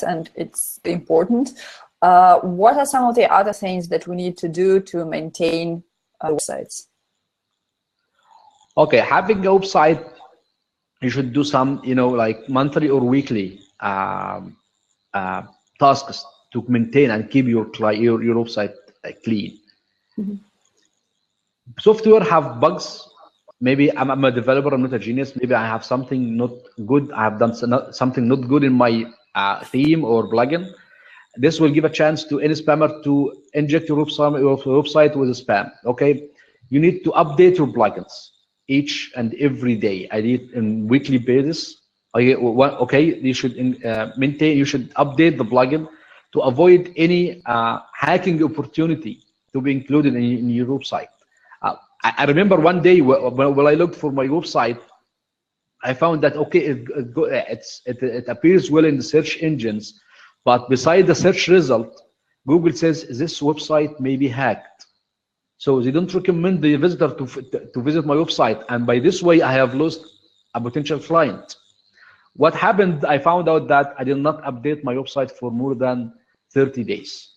and it's important. What are some of the other things that we need to do to maintain our websites? Okay, having a website, you should do some, like monthly or weekly tasks to maintain and keep your website clean. Mm-hmm. Software have bugs. Maybe I'm a developer, I'm not a genius. Maybe I have something not good. I have done something not good in my theme or plugin. This will give a chance to any spammer to inject your website with a spam. Okay, you need to update your plugins each and every day. I did in weekly basis. Okay, you should you should update the plugin to avoid any hacking opportunity to be included in your website. I remember one day when I looked for my website, I found that okay, it appears well in the search engines, but beside the search result, Google says this website may be hacked. So they don't recommend the visitor to visit my website, and by this way, I have lost a potential client. What happened? I found out that I did not update my website for more than 30 days.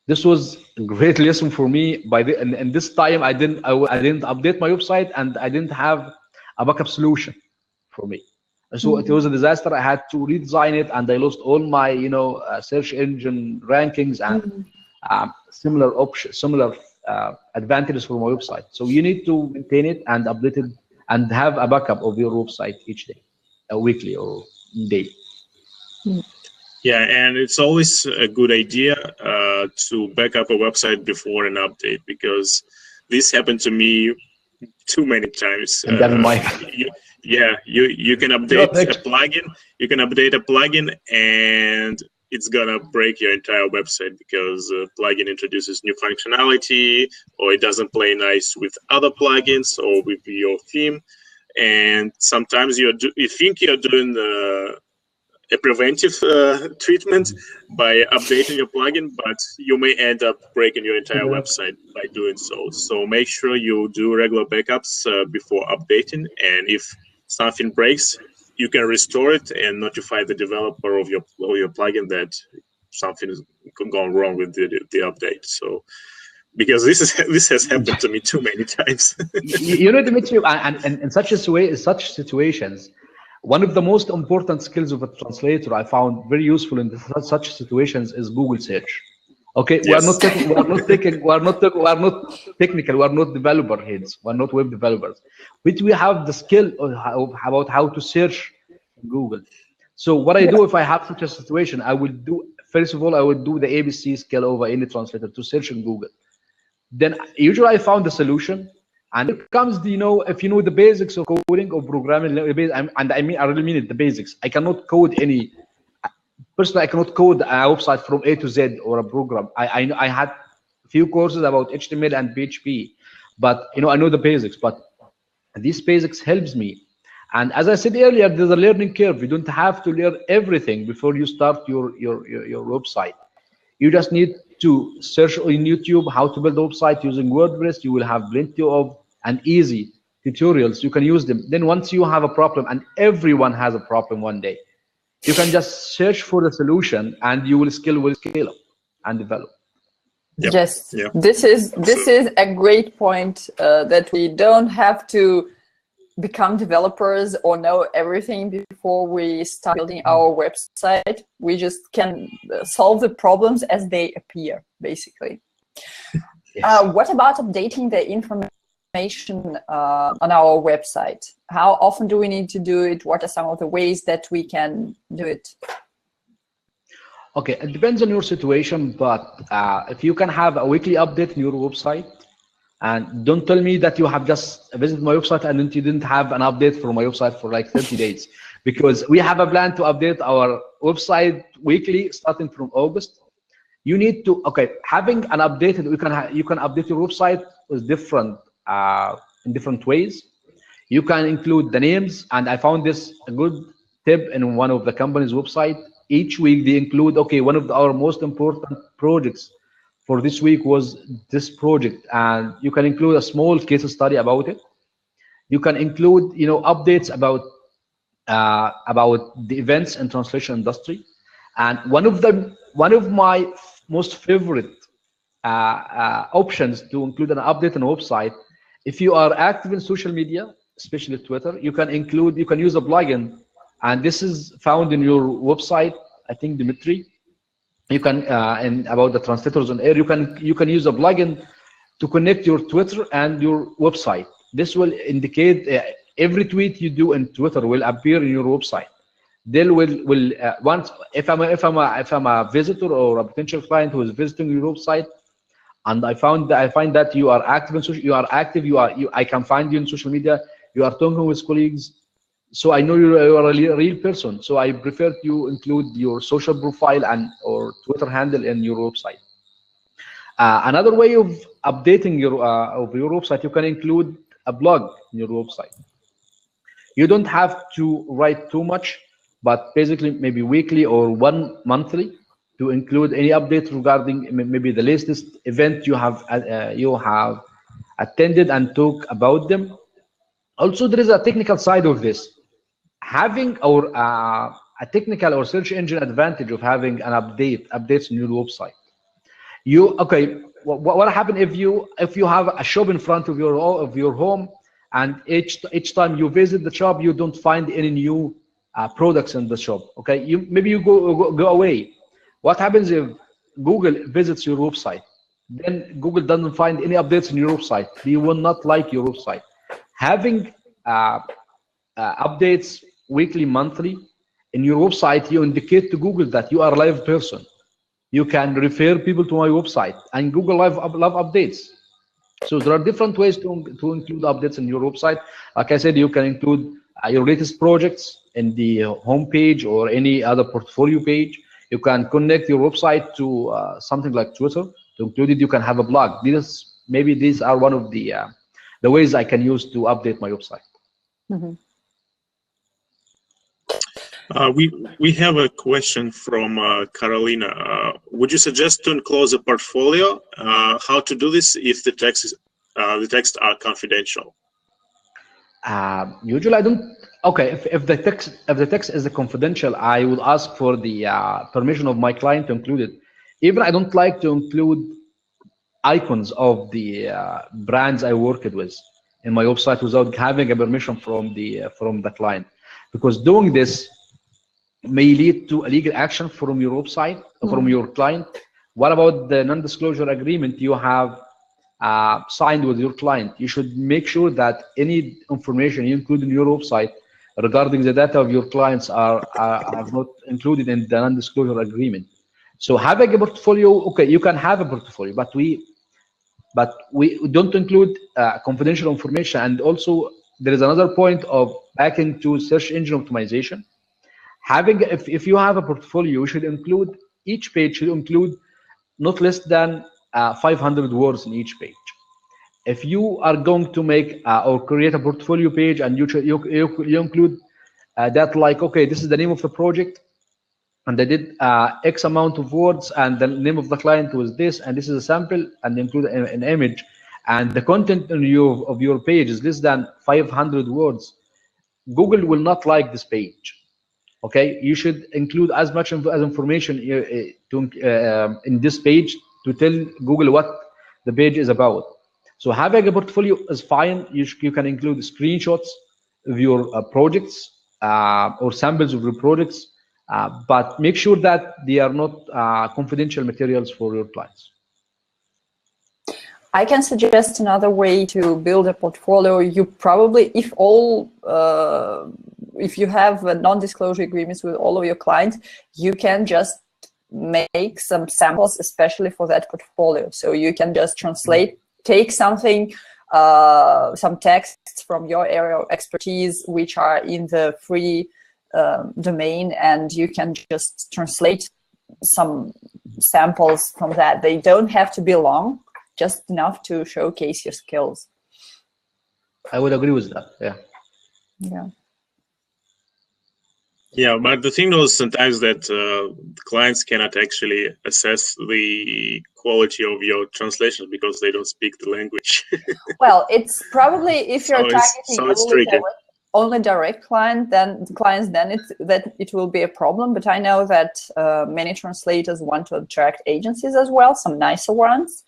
This was a great lesson for me. And this time, I didn't update my website, and I didn't have a backup solution for me. So it was a disaster. I had to redesign it, and I lost all my search engine rankings and similar advantages for my website. So you need to maintain it and update it and have a backup of your website each day. weekly or day. Yeah, and it's always a good idea to back up a website before an update, because this happened to me too many times. And that might You can update a plugin. You can update a plugin, and it's gonna break your entire website because a plugin introduces new functionality, or it doesn't play nice with other plugins or with your theme. And sometimes you think you're doing a preventive treatment by updating your plugin, but you may end up breaking your entire website by doing so. So make sure you do regular backups before updating, and if something breaks, you can restore it and notify the developer of your plugin that something is gone wrong with the update. So, because this has happened to me too many times. Dmitry, and in such situations, one of the most important skills of a translator I found very useful in such situations is Google search. Okay, yes. we are not technical, we are not developer heads, we are not web developers, but we have the skill about how to search in Google. So what I do if I have such a situation, I will do, first of all, I would do the ABC skill over any translator to search in Google. Then usually I found the solution. And it comes, if you know the basics of coding or programming, and I really mean it, the basics. I cannot code personally, I cannot code a website from A to Z or a program. I had a few courses about HTML and PHP, but I know the basics, but these basics helps me. And as I said earlier, there's a learning curve. You don't have to learn everything before you start your website. You just need to search on YouTube how to build a website using WordPress. You will have plenty of and easy tutorials. You can use them. Then once you have a problem, and everyone has a problem one day, you can just search for the solution, and you will scale up and develop. Yep. Yes, yep. This is a great point, that we don't have to become developers or know everything before we start building our website. We just can solve the problems as they appear, basically. Yes. What about updating the information on our website? How often do we need to do it? What are some of the ways that we can do it? Okay, it depends on your situation, but if you can have a weekly update in your website, and don't tell me that you have just visited my website and you didn't have an update for my website for like 30 days, because we have a plan to update our website weekly starting from August. You need to, having an updated, you can update your website with in different ways. You can include the names, and I found this a good tip in one of the company's website. Each week they include, one of our most important projects for this week was this project, and you can include a small case study about it. You can include, updates about the events and translation industry. And one of my most favorite options to include an update on a website, if you are active in social media, especially Twitter, you can use a plugin, and this is found in your website, I think, Dmitry. You can and about the Translators On Air, you can use a plugin to connect your Twitter and your website. This will indicate every tweet you do in Twitter will appear in your website. They will once if I'm a visitor or a potential client who is visiting your website, and I find that you are active in social, I can find you in social media. You are talking with colleagues. So I know you are a real person. So I prefer you include your social profile or Twitter handle in your website. Another way of updating your website, you can include a blog in your website. You don't have to write too much, but basically maybe weekly or one monthly to include any updates regarding maybe the latest event you have attended and talk about them. Also, there is a technical side of this. Having a technical or search engine advantage of having an updates in your website. What happens if you have a shop in front of your home, and each time you visit the shop you don't find any new products in the shop? Maybe you go away. What happens if Google visits your website? Then Google doesn't find any updates in your website. They will not like your website. Having updates weekly, monthly. In your website, you indicate to Google that you are a live person. You can refer people to my website and Google live updates. So there are different ways to include updates in your website. Like I said, you can include your latest projects in the homepage or any other portfolio page. You can connect your website to something like Twitter to include it. You can have a blog. Maybe these are one of the ways I can use to update my website. Mm-hmm. We have a question from Carolina. Would you suggest to enclose a portfolio? How to do this if the texts are confidential? Usually, I don't. Okay, if the text is confidential, I would ask for the permission of my client to include it. Even I don't like to include icons of the brands I worked with in my website without having a permission from the client, because doing this may lead to a legal action from your website, from your client. What about the non-disclosure agreement you have signed with your client? You should make sure that any information you include in your website regarding the data of your clients are not included in the non-disclosure agreement. So having a portfolio, okay, you can have a portfolio, but we don't include confidential information. And also there is another point of back into search engine optimization. If you have a portfolio, you should include, each page should include not less than 500 words in each page. If you are going to make or create a portfolio page and you include that, like, okay, this is the name of the project and I did X amount of words and the name of the client was this and this is a sample, and include an image, and the content of your page is less than 500 words, Google will not like this page. Okay, you should include as much as information in this page to tell Google what the page is about. So having a portfolio is fine. You can include screenshots of your projects or samples of your projects, but make sure that they are not confidential materials for your clients. I can suggest another way to build a portfolio. You probably, if you have non-disclosure agreements with all of your clients, you can just make some samples, especially for that portfolio. So you can just translate, take something, some texts from your area of expertise, which are in the free domain, and you can just translate some samples from that. They don't have to be long, just enough to showcase your skills. I would agree with that. Yeah. Yeah. Yeah, but the thing is sometimes that clients cannot actually assess the quality of your translation because they don't speak the language. Well, it's probably, if you're targeting only direct clients, then it will be a problem. But I know that many translators want to attract agencies as well, some nicer ones.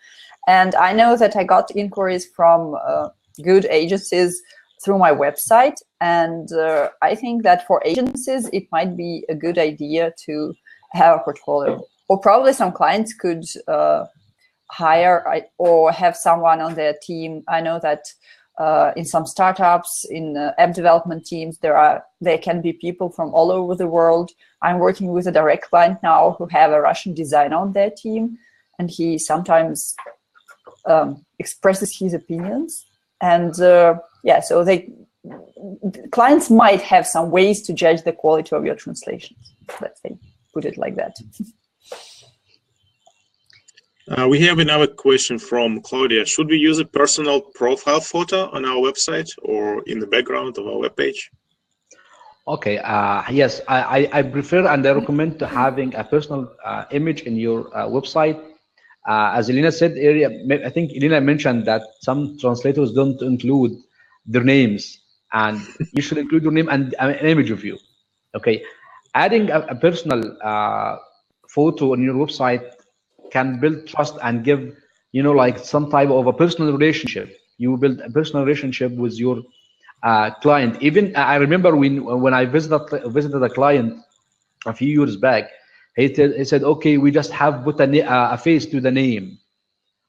And I know that I got inquiries from good agencies through my website. And I think that for agencies, it might be a good idea to have a portfolio. Or probably some clients could hire or have someone on their team. I know that in some startups, in app development teams, there can be people from all over the world. I'm working with a direct client now who have a Russian designer on their team, and he sometimes expresses his opinions. And yeah, so clients might have some ways to judge the quality of your translations. Let's say, put it like that. We have another question from Claudia. Should we use a personal profile photo on our website or in the background of our webpage? Okay. Yes, I prefer and I recommend to having a personal image in your website. As Elena said earlier, I think Elena mentioned that some translators don't include their names, and you should include your name and an image of you. Okay, adding a personal photo on your website can build trust and give, like some type of a personal relationship. You build a personal relationship with your client. Even I remember when I visited a client a few years back, he said, okay, we just have put a face to the name.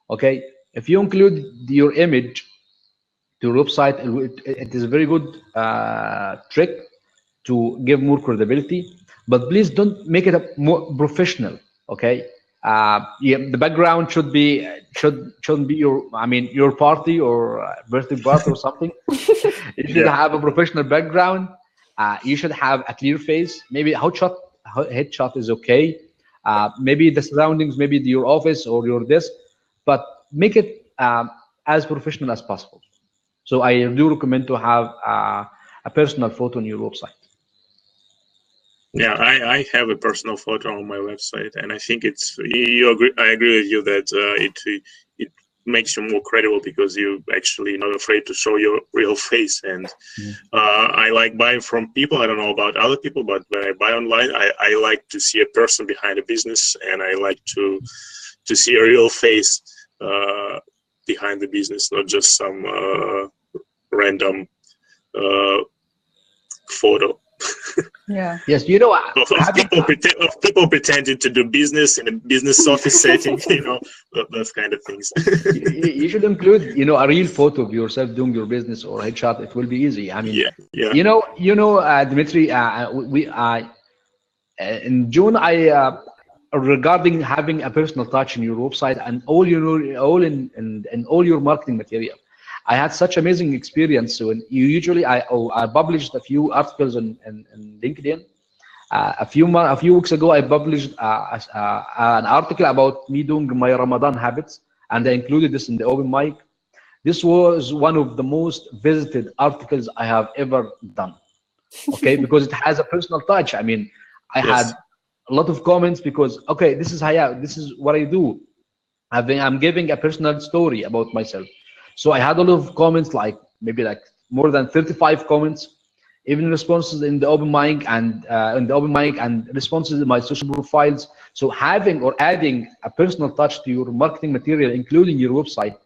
Okay, if you include your image to your website, it is a very good trick to give more credibility, but please don't make it a more professional. Okay, yeah, the background shouldn't be your, I mean, your party or birthday party or something. You should have a professional background. You should have a clear face. Maybe a headshot is okay. Maybe the surroundings, maybe your office or your desk, but make it as professional as possible. So I do recommend to have a personal photo on your website. Yeah, I have a personal photo on my website, and I think it's I agree with you that it makes you more credible because you actually not afraid to show your real face. And I like buying from people. I don't know about other people, but when I buy online, I like to see a person behind a business, and I like to see a real face behind the business, not just some random photo. Yeah. Yes, you know, of people pretending to do business in a business office setting, you know, those kind of things. you should include, you know, a real photo of yourself doing your business or headshot. It will be easy. I mean, yeah. You know, Dmitry, in June, regarding having a personal touch in your website and all in all your marketing material, I had such amazing experience. So usually I published a few articles on LinkedIn. A few weeks ago, I published an article about me doing my Ramadan habits, and I included this in the open mic. This was one of the most visited articles I have ever done. Okay, because it has a personal touch. I mean, I had a lot of comments because, okay, this is what I do. I'm giving a personal story about myself. So I had a lot of comments, like maybe like more than 35 comments, even responses in the open mic and responses in my social profiles. So having or adding a personal touch to your marketing material, including your website,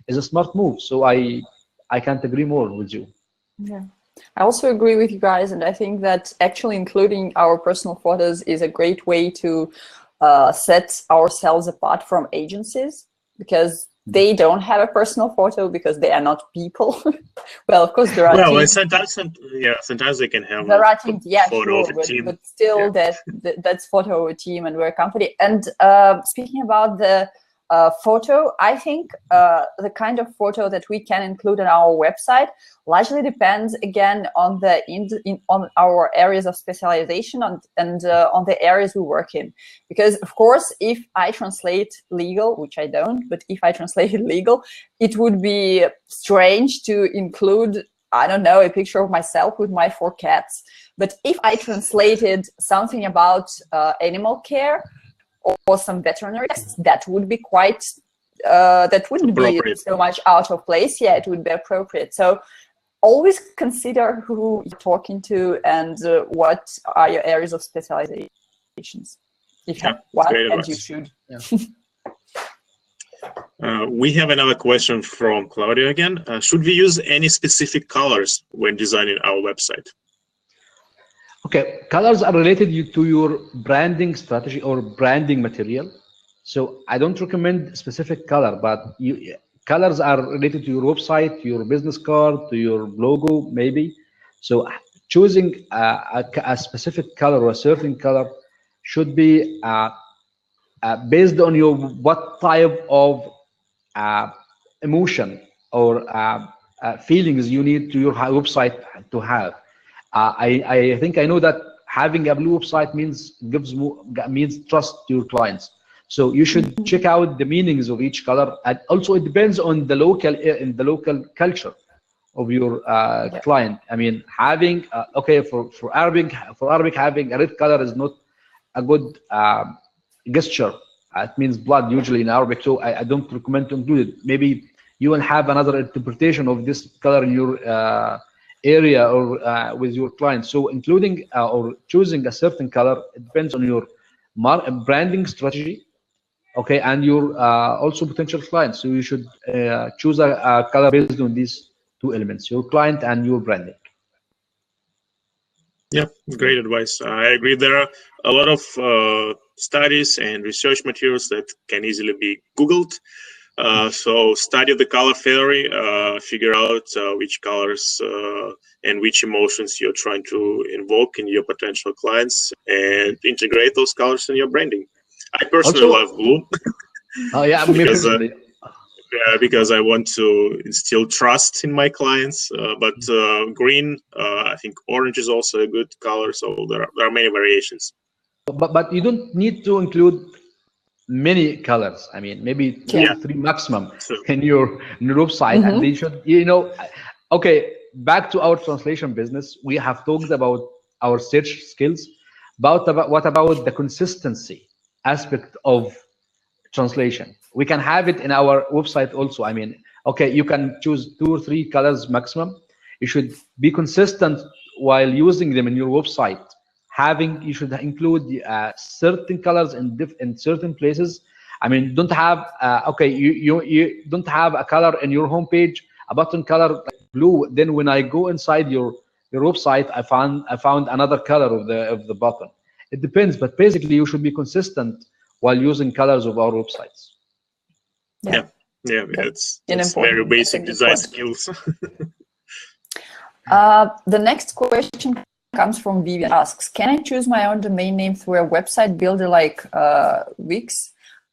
is a smart move. So I can't agree more with you. Yeah. I also agree with you guys, and I think that actually including our personal photos is a great way to set ourselves apart from agencies, because they don't have a personal photo because they are not people. Well, of course there are teams. Sometimes they can have there are teams, yeah, photo sure, of a team. but still that's photo of a team, and we're a company. And speaking about the photo, I think the kind of photo that we can include on our website largely depends again on on our areas of specialization and on the areas we work in. Because of course, if I translate legal, which I don't, but if I translated legal, it would be strange to include, I don't know, a picture of myself with my 4 cats. But if I translated something about animal care or some veterinary tests, that would be quite, that wouldn't be so much out of place. Yeah, it would be appropriate. So always consider who you're talking to and what are your areas of specializations. If you have one, and you should. Yeah. We have another question from Claudia again. Should we use any specific colors when designing our website? Okay, colors are related to your branding strategy or branding material. So I don't recommend specific color, but colors are related to your website, to your business card, to your logo, maybe. So choosing a specific color or a certain color should be based on your what type of emotion or feelings you need to your website to have. I think I know that having a blue website means trust to your clients. So you should check out the meanings of each color, and also it depends on the local culture of your client. I mean, having okay, for Arabic having a red color is not a good gesture. It means blood usually in Arabic, so I don't recommend to include it. Maybe you will have another interpretation of this color in your area or with your clients. So including or choosing a certain color, it depends on your branding strategy, okay, and your also potential clients. So you should choose a color based on these 2 elements, your client and your branding. Yeah, great advice. I agree. There are a lot of studies and research materials that can easily be Googled. So study the color theory, figure out which colors and which emotions you're trying to invoke in your potential clients, and integrate those colors in your branding. I personally love blue. Oh yeah, me personally. Because I want to instill trust in my clients. But green, I think orange is also a good color. So there are many variations. But you don't need to include many colors. I mean, maybe two, three maximum in your website, and they should, okay. Back to our translation business, we have talked about our search skills. What about the consistency aspect of translation? We can have it in our website also. I mean, okay, you can choose 2 or 3 colors maximum. You should be consistent while using them in your website. You should include certain colors in certain places. I mean, don't have okay, you don't have a color in your homepage, a button color like blue. Then when I go inside your website, I found another color of the button. It depends, but basically you should be consistent while using colors of our websites. Yeah, it's very basic design skills. The next question comes from Vivian. Asks, can I choose my own domain name through a website builder like Wix?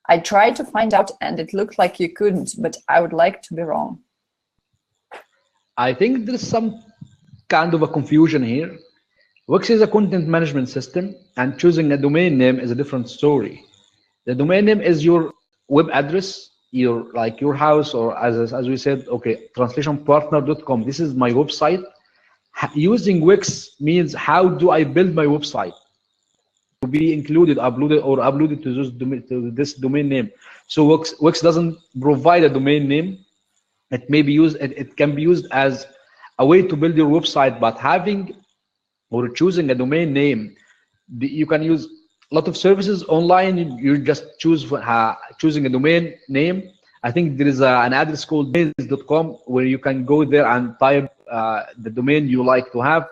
I tried to find out and it looked like you couldn't, but I would like to be wrong. I think there's some kind of a confusion here. Wix is a content management system, and choosing a domain name is a different story. The domain name is your web address, your house, or as we said, okay, translationpartner.com. This is my website. Using Wix means, how do I build my website to be uploaded to this domain name? So Wix doesn't provide a domain name. It may be used. It can be used as a way to build your website, but having or choosing a domain name, you can use a lot of services online. You just choosing a domain name. I think there is an address called domains.com where you can go there and type the domain you like to have.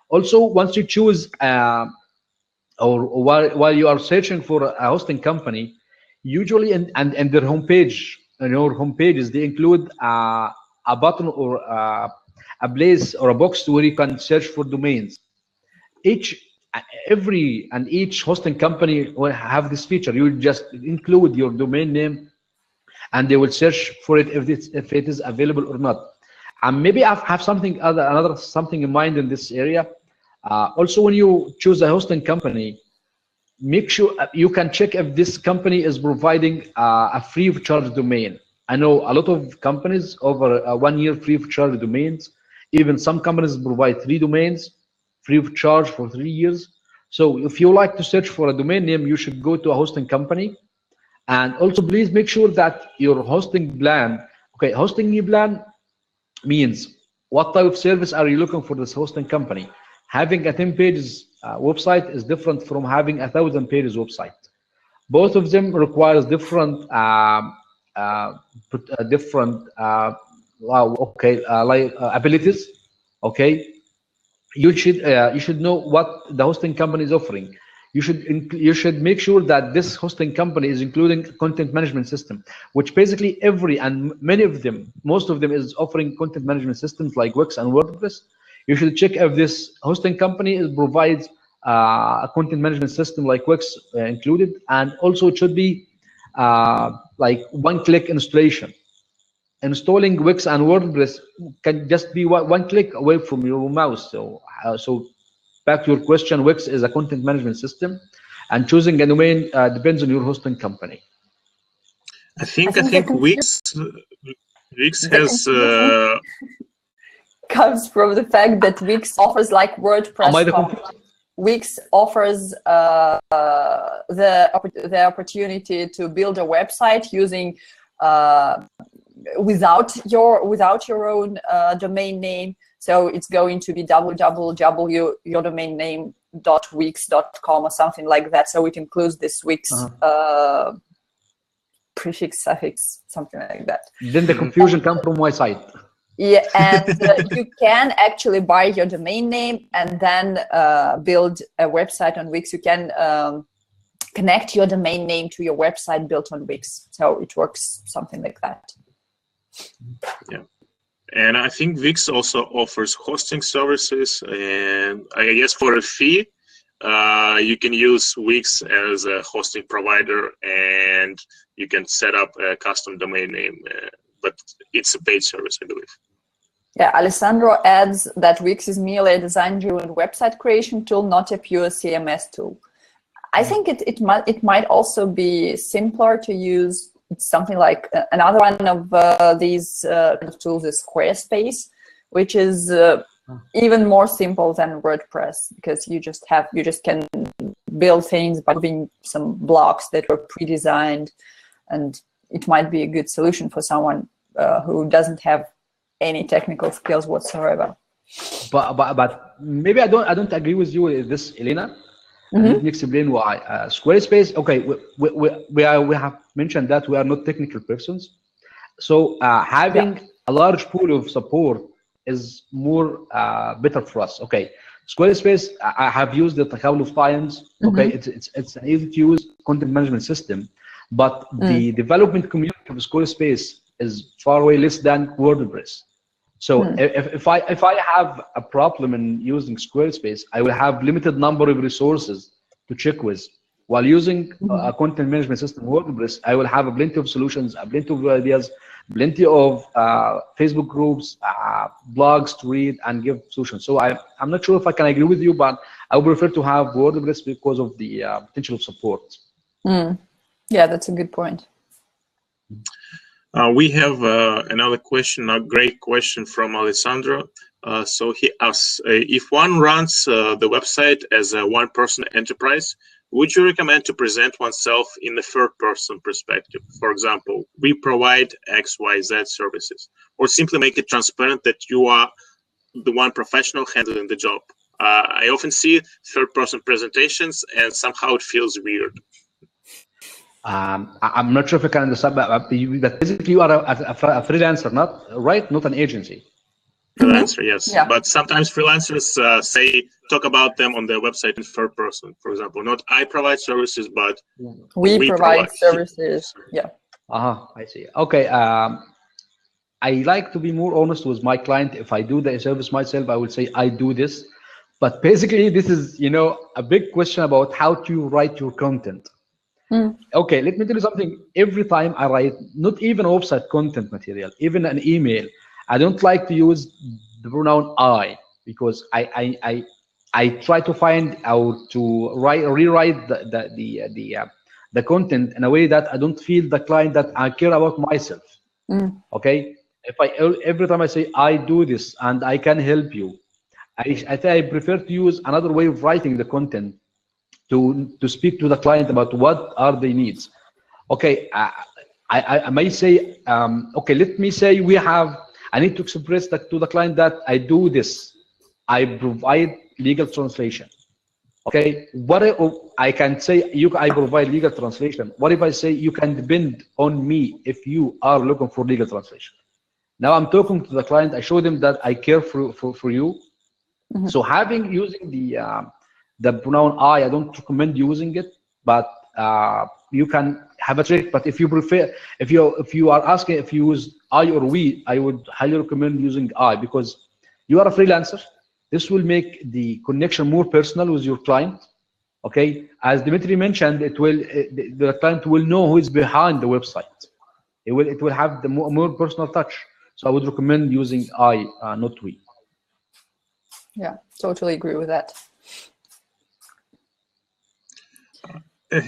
Also, once you choose or while you are searching for a hosting company, usually in their homepage, in your homepages, they include a button or a place or a box where you can search for domains. Each hosting company will have this feature. You just include your domain name, and they will search for it if it is available or not. And maybe I have something in mind in this area. Also, when you choose a hosting company, make sure you can check if this company is providing a free of charge domain. I know a lot of companies offer 1 year free of charge domains. Even some companies provide 3 domains free of charge for 3 years. So if you like to search for a domain name, you should go to a hosting company. And also, please make sure that your hosting plan, hosting plan means what type of service are you looking for this hosting company. Having a 10 pages website is different from having 1,000 pages website. Both of them requires different abilities. Okay, you should know what the hosting company is offering. You should make sure that this hosting company is including a content management system, which basically most of them is offering content management systems like Wix and WordPress. You should check if this hosting company provides a content management system like Wix included, and also it should be like one-click installation. Installing Wix and WordPress can just be one click away from your mouse. So back to your question, Wix is a content management system, and choosing a domain depends on your hosting company. I think Wix has comes from the fact that Wix offers like WordPress. Wix offers the opportunity to build a website using without your own domain name. So it's going to be www.yourdomainname.wix.com or something like that. So it includes this Wix prefix, suffix, something like that. Then the confusion comes from my side. Yeah, and you can actually buy your domain name and then build a website on Wix. You can connect your domain name to your website built on Wix. So it works something like that. Yeah. And I think Wix also offers hosting services, and I guess for a fee, you can use Wix as a hosting provider, and you can set up a custom domain name, but it's a paid service, I believe. Yeah, Alessandro adds that Wix is merely a design-driven website creation tool, not a pure CMS tool. I think it might also be simpler to use. It's something like another one of these tools is Squarespace, which is even more simple than WordPress, because you just can build things by moving some blocks that were pre-designed, and it might be a good solution for someone who doesn't have any technical skills whatsoever. But maybe I don't agree with you with this, Elena. Let me explain why. Squarespace, okay, we have mentioned that we are not technical persons, so having a large pool of support is more better for us. Okay, Squarespace, I have used it a couple of times. Okay, it's an easy to use content management system, but the development community of Squarespace is far way less than WordPress. So if I have a problem in using Squarespace, I will have limited number of resources to check with. While using a content management system, WordPress, I will have plenty of solutions, plenty of ideas, plenty of Facebook groups, blogs to read and give solutions. So I'm not sure if I can agree with you, but I would prefer to have WordPress because of the potential of support. Yeah, that's a good point. We have another question, a great question from Alessandro. So he asks, if one runs the website as a one-person enterprise, would you recommend to present oneself in the third-person perspective? For example, we provide XYZ services, or simply make it transparent that you are the one professional handling the job. I often see third-person presentations, and somehow it feels weird. I'm not sure if I can understand, but basically you are a freelancer, not an agency. Freelancer, yes. Yeah. But sometimes freelancers talk about them on their website in third person. For example, not I provide services, but we provide services. Yeah. I see. Okay. I like to be more honest with my client. If I do the service myself, I would say I do this. But basically, this is a big question about how to write your content. Okay, let me tell you something. Every time I write, not even website content material, even an email, I don't like to use the pronoun I, because I try to find out to rewrite the content in a way that I don't feel the client that I care about myself. Okay, every time I say I do this and I can help you, I think I prefer to use another way of writing the content to speak to the client about what are their needs. Okay, I may say, okay, let me say I need to express that to the client that I do this. I provide legal translation. Okay, what I can say, I provide legal translation. What if I say you can depend on me if you are looking for legal translation? Now I'm talking to the client. I show them that I care for you. So using the pronoun I don't recommend using it, but you can have a trick. But if you prefer, if you are asking if you use I or we, I would highly recommend using I, because you are a freelancer. This will make the connection more personal with your client. Okay, as Dmitry mentioned, the client will know who is behind the website. It will have the more personal touch. So I would recommend using I, not we. Yeah, totally agree with that.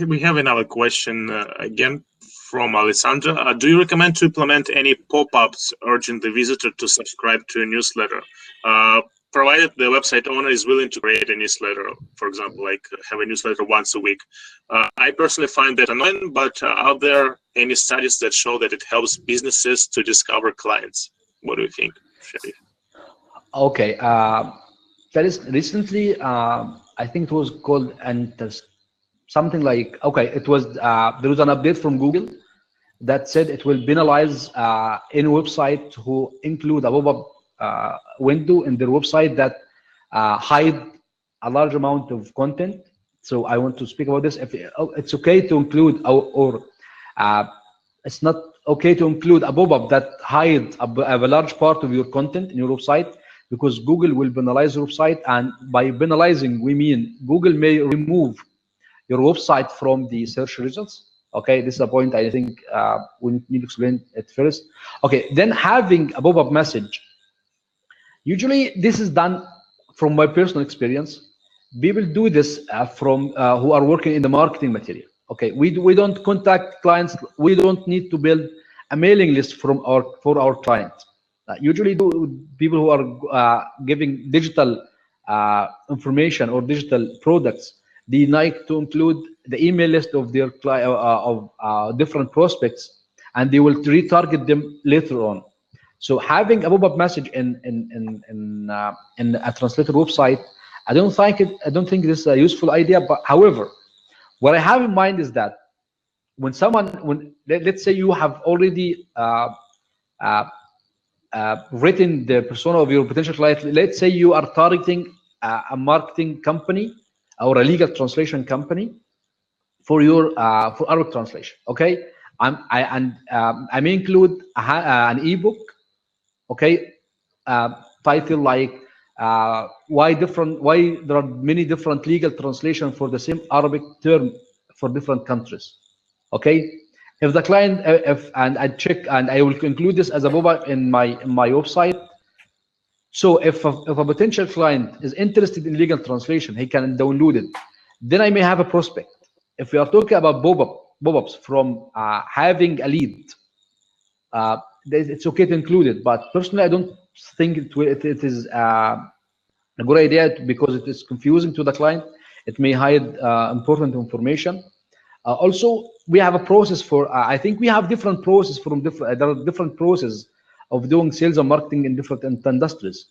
We have another question again from Alessandra. Do you recommend to implement any pop-ups urging the visitor to subscribe to a newsletter, provided the website owner is willing to create a newsletter, for example, like have a newsletter once a week? I personally find that annoying, but are there any studies that show that it helps businesses to discover clients? What do you think, Sherif? Okay, that is recently, I think it was called something like, okay, it was there was an update from Google that said it will penalize any website who include a pop-up window in their website that hide a large amount of content So I want to speak about this. If it's okay to include, or it's not okay to include a pop-up that hides a large part of your content in your website, because Google will penalize your website, and by penalizing we mean Google may remove your website from the search results. Okay, this is a point I think we need to explain it first. Okay, then having a pop-up message. Usually this is done from my personal experience. People do this from who are working in the marketing material. Okay, we don't contact clients. We don't need to build a mailing list for our clients. Usually, people who are giving digital information or digital products, they like to include the email list of their different prospects, and they will retarget them later on. So having a pop-up message in a translator website, I don't think this is a useful idea. But however, what I have in mind is that when let's say you have already written the persona of your potential client. Let's say you are targeting a marketing company or a legal translation company for your for Arabic translation. Okay, I may include an ebook. Okay, title like why there are many different legal translations for the same Arabic term for different countries. Okay, if the client and I check, and I will include this as a pop-up in my website. So if a potential client is interested in legal translation, he can download it. Then I may have a prospect. If we are talking about pop-ups from having a lead, it's okay to include it. But personally, I don't think it is a good idea, because it is confusing to the client. It may hide important information. Also, we have a process for. I think we have different process from different. There are different processes of doing sales and marketing in different industries.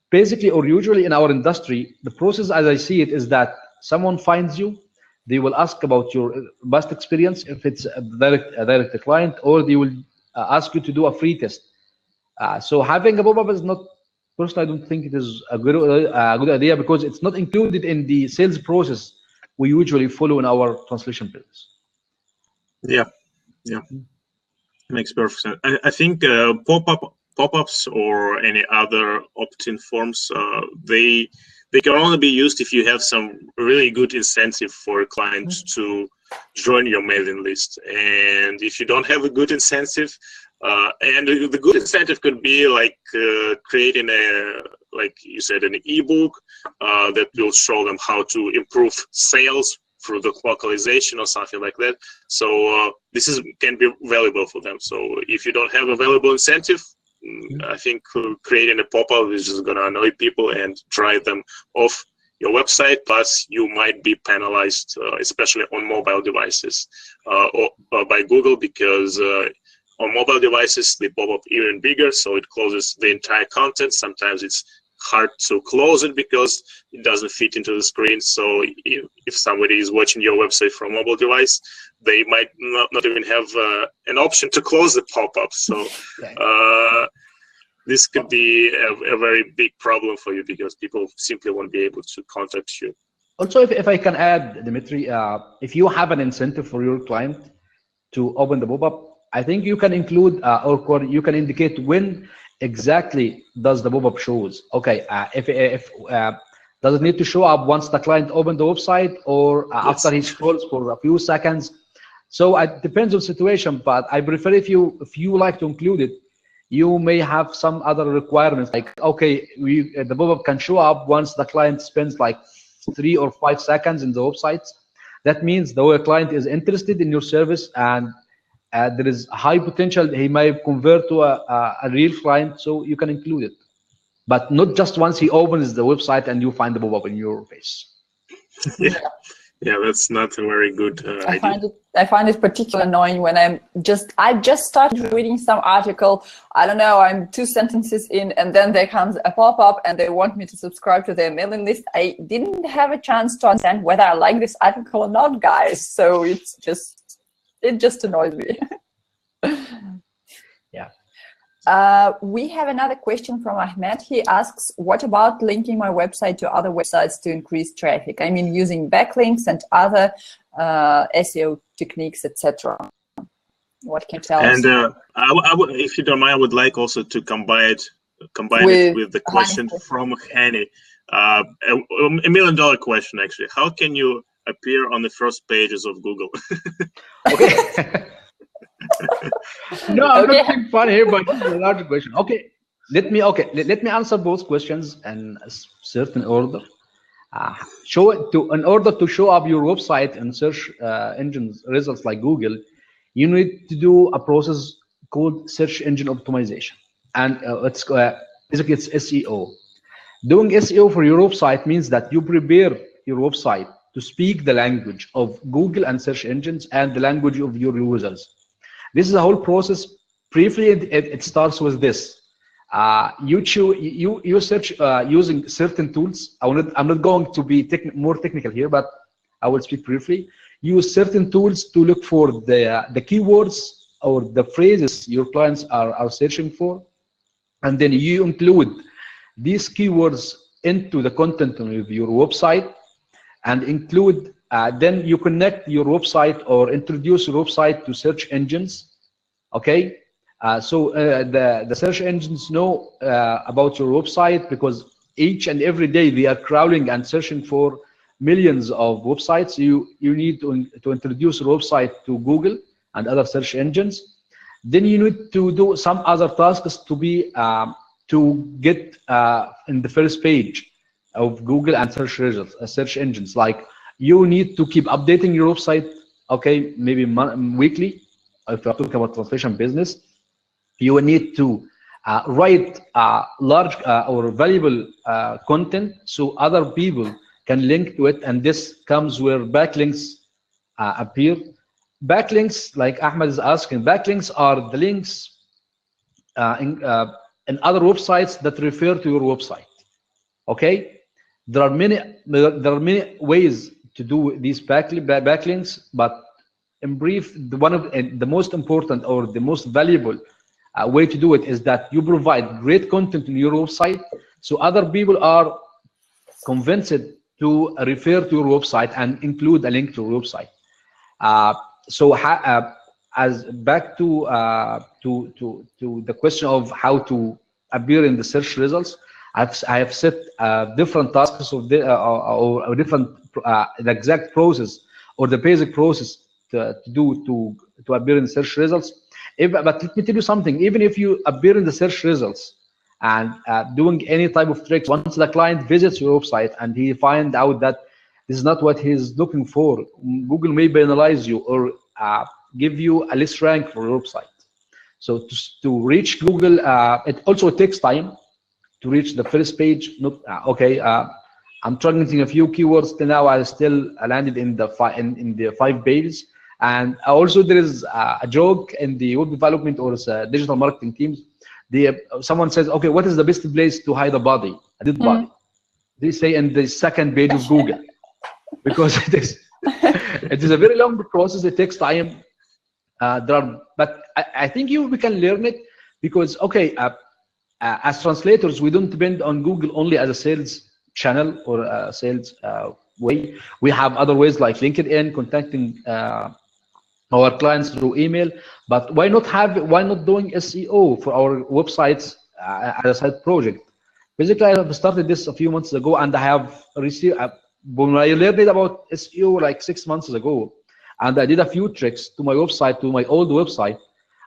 Basically, or usually in our industry, the process, as I see it, is that someone finds you. They will ask about your past experience, if it's a direct client, or they will ask you to do a free test. So having a pop-up is not. Personally, I don't think it is a good idea, because it's not included in the sales process we usually follow in our translation business. Yeah, makes perfect sense. I think pop-ups or any other opt-in forms, they can only be used if you have some really good incentive for a client to join your mailing list. And if you don't have a good incentive, and the good incentive could be like creating like you said, an ebook that will show them how to improve sales through the localization or something like that. So this can be valuable for them. So if you don't have a valuable incentive, I think creating a pop-up is just gonna annoy people and drive them off your website. Plus, you might be penalized, especially on mobile devices, or by Google, because on mobile devices they pop up even bigger, so it closes the entire content. Sometimes it's hard to close it because it doesn't fit into the screen. So if somebody is watching your website from a mobile device, they might not even have an option to close the pop-up. So this could be a very big problem for you, because people simply won't be able to contact you. Also, if I can add, Dmitry, if you have an incentive for your client to open the pop-up, I think you can include or you can indicate when exactly does the pop-up shows. Okay, if does it need to show up once the client opened the website, or after he scrolls for a few seconds? So it depends on situation, but I prefer if you like to include it, you may have some other requirements, like okay, the pop-up can show up once the client spends like 3 or 5 seconds in the website. That means the client is interested in your service, and there is high potential he may convert to a real client, so you can include it, but not just once he opens the website and you find the pop-up in your face. Yeah, that's not a very good idea. I find it particularly annoying when I just started reading some article. I don't know, I'm 2 sentences in, and then there comes a pop-up and they want me to subscribe to their mailing list. I didn't have a chance to understand whether I like this article or not, guys. So it just annoys me. Yeah. We have another question from Ahmed. He asks, what about linking my website to other websites to increase traffic? I mean, using backlinks and other SEO techniques, etc. What can you tell us? And I would, if you don't mind, I would like also to combine it with the question from Hani. $1 million question, actually. How can you appear on the first pages of Google? Okay. No, I'm not being funny here, but it's a large question. Okay, let me answer both questions in a certain order. In order to show up your website in search engines results like Google, you need to do a process called search engine optimization, and basically it's SEO. Doing SEO for your website means that you prepare your website to speak the language of Google and search engines and the language of your users. This is a whole process. Briefly, it starts with this. You search using certain tools. I'm not going to be more technical here, but I will speak briefly. Use certain tools to look for the keywords or the phrases your clients are searching for, and then you include these keywords into the content of your website, and include then you connect your website or introduce your website to search engines. Okay, so the search engines know about your website, because each and every day they are crawling and searching for millions of websites. You need to introduce your website to Google and other search engines. Then you need to do some other tasks to be to get in the first page of Google and search results, search engines. Like, you need to keep updating your website, okay, maybe weekly. If you're talking about translation business, you will need to write large or valuable content so other people can link to it, and this comes where backlinks appear. Backlinks, like Ahmed is asking, backlinks are the links in other websites that refer to your website. Okay, there are many ways to do these backlinks, but in brief, one of the most important or the most valuable way to do it is that you provide great content in your website, so other people are convinced to refer to your website and include a link to your website. As back to the question of how to appear in the search results, I have set different tasks of or different the exact process or the basic process to appear in search results. But let me tell you something. Even if you appear in the search results and doing any type of tricks, once the client visits your website and he finds out that this is not what he's looking for, Google may penalize you or give you a less rank for your website. So to reach Google, it also takes time to reach the first page. I'm targeting a few keywords till now. I still landed in the 5 pages. And also there is a joke in the web development or digital marketing teams. Someone says, okay, what is the best place to hide a body, a dead body? They say in the second page of Google, because it is a very long process. It takes time. But I think we can learn it, because as translators, we don't depend on Google only as a sales channel or a sales way. We have other ways like LinkedIn, contacting our clients through email. But why not doing SEO for our websites as a side project? Basically, I have started this a few months ago, and I have received when I learned about SEO like 6 months ago, and I did a few tricks to my website, to my old website.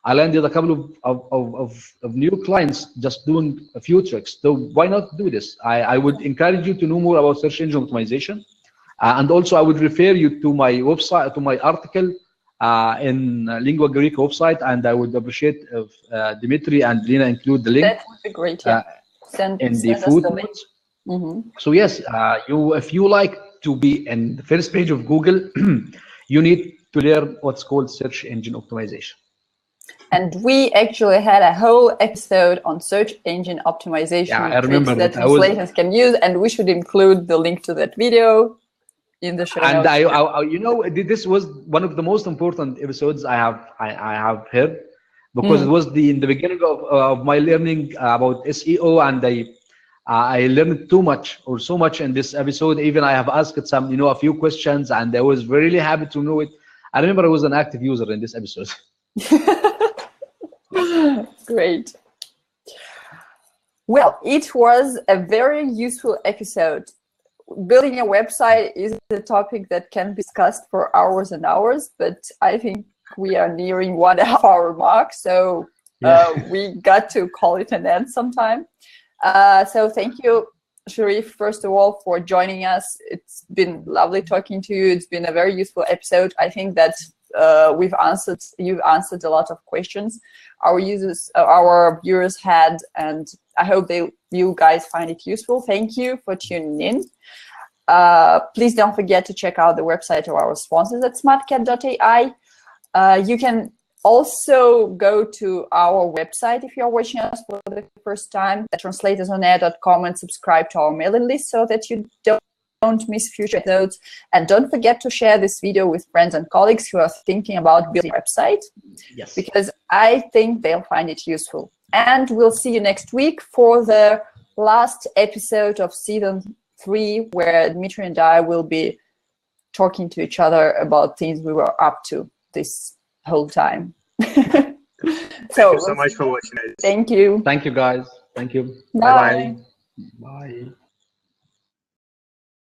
I landed a couple of new clients just doing a few tricks. So why not do this? I would encourage you to know more about search engine optimization, and also I would refer you to my website, to my article in Lingua Greek website, and I would appreciate if Dmitry and Elena include the link. That would be great. Yeah, send the us footnotes. the link. So yes, if you like to be in the first page of Google, you need to learn what's called search engine optimization. And we actually had a whole episode on search engine optimization. Yeah, I remember that translators can use, and we should include the link to that video in the show notes. And this was one of the most important episodes I have heard, because it was in the beginning of my learning about SEO, and I learned too much or so much in this episode. Even I have asked some, a few questions, and I was really happy to know it. I remember I was an active user in this episode. Great. Well, it was a very useful episode. Building a website is a topic that can be discussed for hours and hours, but I think we are nearing 1.5 hour mark, so we got to call it an end sometime. So thank you, Sherif, first of all, for joining us. It's been lovely talking to you. It's been a very useful episode. I think that you've answered a lot of questions our viewers had, and I hope you guys find it useful. Thank you for tuning in. Please don't forget to check out the website of our sponsors at smartcat.ai. You can also go to our website if you're watching us for the first time, at translatorsonair.com, and subscribe to our mailing list so that you don't miss future episodes. And don't forget to share this video with friends and colleagues who are thinking about building a website. Yes. Because I think they'll find it useful. And we'll see you next week for the last episode of season 3, where Dmitry and I will be talking to each other about things we were up to this whole time. Thank you so much for watching. Thank you. Thank you, guys. Thank you. Bye. Bye. Bye.